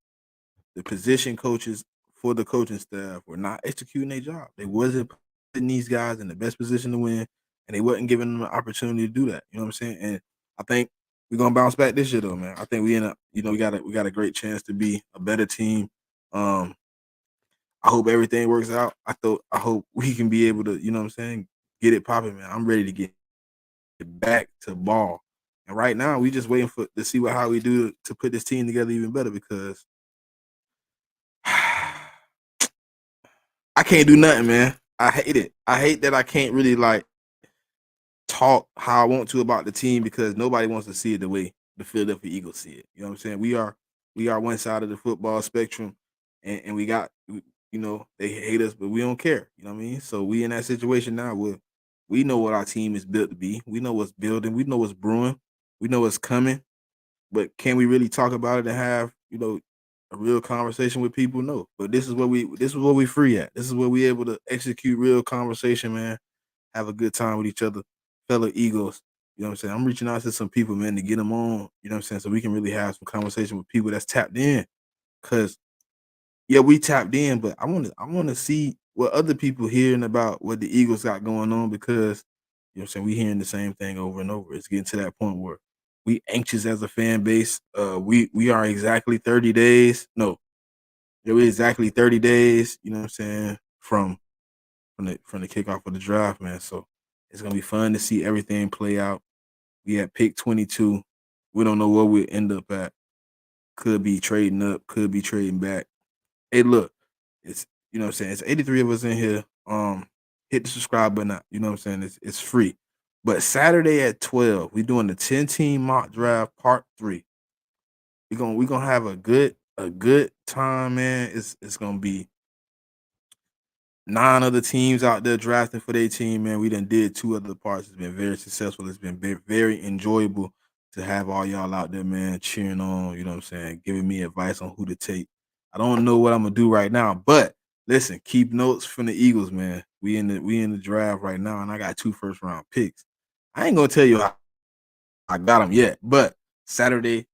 [SPEAKER 2] the position coaches for the coaching staff were not executing their job. They wasn't putting these guys in the best position to win, and they wasn't giving them an opportunity to do that. You know what I'm saying? And I think we're gonna bounce back this year, though, man. I think we end up, we got a great chance to be a better team. I hope everything works out. I hope we can be able to, get it popping, man. I'm ready to get back to ball. And right now, we just waiting to see how we do to put this team together even better, because I can't do nothing, man. I hate it. I hate that I can't really talk how I want to about the team, because nobody wants to see it the way the Philadelphia Eagles see it. You know what I'm saying? We are one side of the football spectrum, and we got, they hate us, but we don't care. You know what I mean? So we in that situation now where we know what our team is built to be. We know what's building. We know what's brewing. We know what's coming. But can we really talk about it and have, a real conversation with people? No. But this is where we free at. This is where we able to execute real conversation, man. Have a good time with each other, fellow Eagles. You know what I'm saying? I'm reaching out to some people, man, to get them on, you know what I'm saying, so we can really have some conversation with people that's tapped in. Cause yeah, we tapped in, but I want to see what other people hearing about what the Eagles got going on, because you know what I'm saying, we hearing the same thing over and over. It's getting to that point where we anxious as a fan base. We are exactly 30 days. No, we're exactly 30 days, you know what I'm saying, from the kickoff of the draft, man. So it's gonna be fun to see everything play out. We at pick 22. We don't know where we end up at. Could be trading up, could be trading back. Hey, look, it's, you know what I'm saying, it's 83 of us in here. Hit the subscribe button up. You know what I'm saying? It's free. But Saturday at 12, we're doing the 10-team mock draft part 3. We're gonna have a good time, man. It's gonna be 9 other teams out there drafting for their team, man. We done did 2 other parts. It's been very successful. It's been very enjoyable to have all y'all out there, man, cheering on, you know what I'm saying, giving me advice on who to take. I don't know what I'm gonna do right now, but listen, keep notes from the Eagles, man. We in the draft right now, and I got 2 first-round picks. I ain't gonna tell you how I got them yet, but Saturday,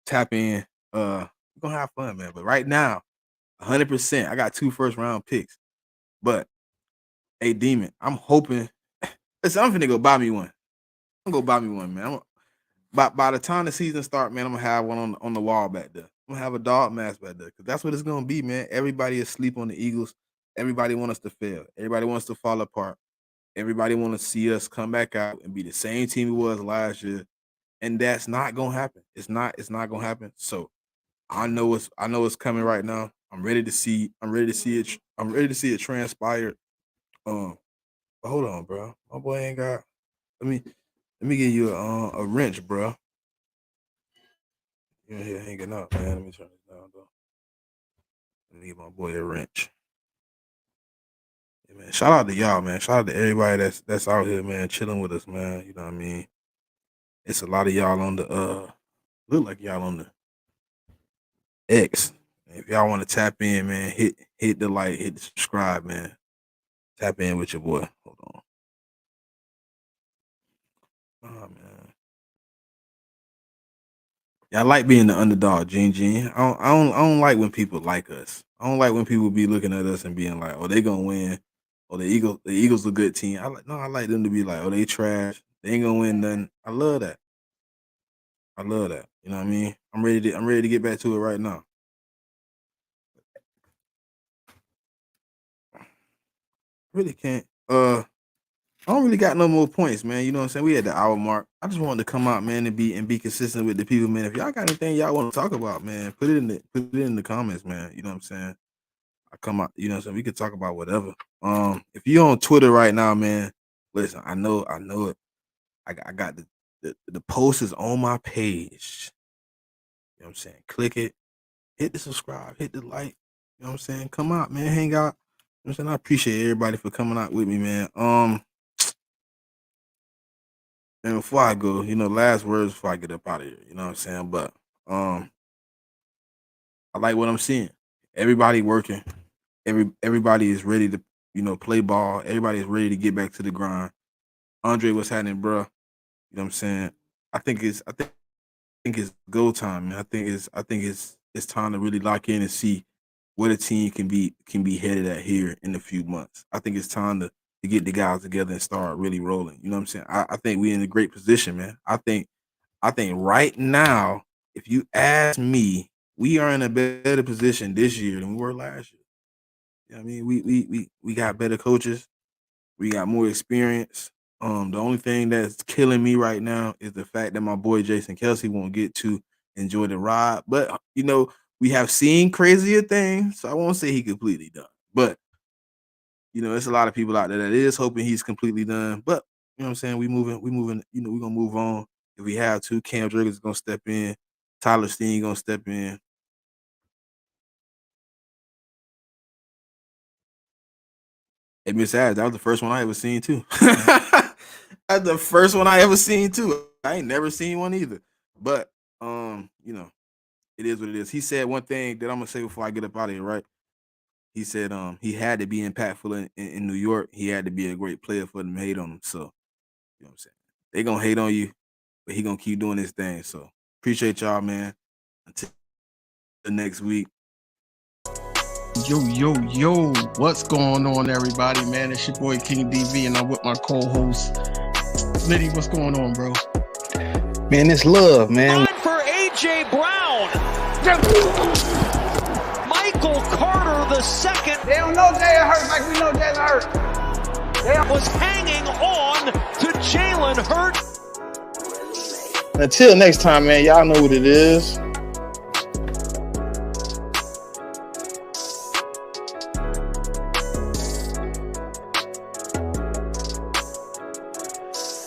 [SPEAKER 2] tap in. We're gonna have fun, man. But right now, 100%, I got 2 first-round picks. But hey, Demon, I'm hoping. Listen, I'm finna go buy me one. I'm gonna go buy me one, man. By the time the season start, man, I'm gonna have one on the wall back there. I'm gonna have a dog mask back there, because that's what it's gonna be, man. Everybody is asleep on the Eagles. Everybody wants us to fail. Everybody wants to fall apart. Everybody want to see us come back out and be the same team we was last year, and that's not gonna happen. It's not gonna happen. So I know it's coming right now. I'm ready to see it. I'm ready to see it transpire. But hold on, bro. My boy ain't got. Let me give you a wrench, bro. You're here hanging up, man. Let me turn this down, though. Let me give my boy a wrench. Yeah, man. Shout out to y'all, man. Shout out to everybody that's out here, man, chilling with us, man. You know what I mean? It's a lot of y'all on the look like y'all on the X. If y'all want to tap in, man, hit the like, hit the subscribe, man. Tap in with your boy. Hold on. Oh man. Yeah, I like being the underdog, Gene. I don't like when people like us. I don't like when people be looking at us and being like, "Oh, they gonna win." Oh, the Eagles a good team. I like them to be like, "Oh, they trash. They ain't gonna win nothing." I love that. I love that. You know what I mean? I'm ready to get back to it right now. Really can't. I don't really got no more points, man. You know what I'm saying? We had the hour mark. I just wanted to come out, man, and be consistent with the people, man. If y'all got anything y'all want to talk about, man, put it in the comments, man. You know what I'm saying? I come out, you know what I'm saying? We could talk about whatever. If you're on Twitter right now, man, listen, I know it. I got the post is on my page. You know what I'm saying? Click it, hit the subscribe, hit the like. You know what I'm saying? Come out, man, hang out. You know what I'm saying? I appreciate everybody for coming out with me, man. And before I go, last words before I get up out of here. You know what I'm saying? But I like what I'm seeing. Everybody working. Everybody is ready to, play ball. Everybody is ready to get back to the grind. Andre, what's happening, bro? You know what I'm saying? think it's go time, man. I think it's time to really lock in and see where the team can be headed at here in a few months. I think it's time to get the guys together and start really rolling. You know what I'm saying? I think we're in a great position, man. I think right now, if you ask me, we are in a better position this year than we were last year. You know what I mean? We got better coaches, we got more experience. The only thing that's killing me right now is the fact that my boy Jason Kelsey won't get to enjoy the ride. But we have seen crazier things, so I won't say he completely done. But there's a lot of people out there that is hoping he's completely done. But you know what I'm saying? We moving. We're gonna move on. If we have to, Cam Drake is gonna step in, Tyler Steen gonna step in. Hey, Miss Ads, that was the first one I ever seen too. That's the first one I ever seen too. I ain't never seen one either. But it is what it is. He said one thing that I'm gonna say before I get up out of here, right? He said he had to be impactful in New York. He had to be a great player for them to hate on him. So, you know what I'm saying? They gonna hate on you, but he gonna keep doing his thing. So appreciate y'all, man. Until the next week.
[SPEAKER 1] Yo, what's going on, everybody, man? It's your boy King DV, and I'm with my co-host Liddy. What's going on, bro?
[SPEAKER 4] Man, it's love, man.
[SPEAKER 3] Time for A.J. Brown. Michael Carter II.
[SPEAKER 4] They don't know Jalen Hurts like we know Jalen Hurts. They
[SPEAKER 3] was hanging on to Jalen Hurts.
[SPEAKER 4] Until next time, man, y'all know what it is.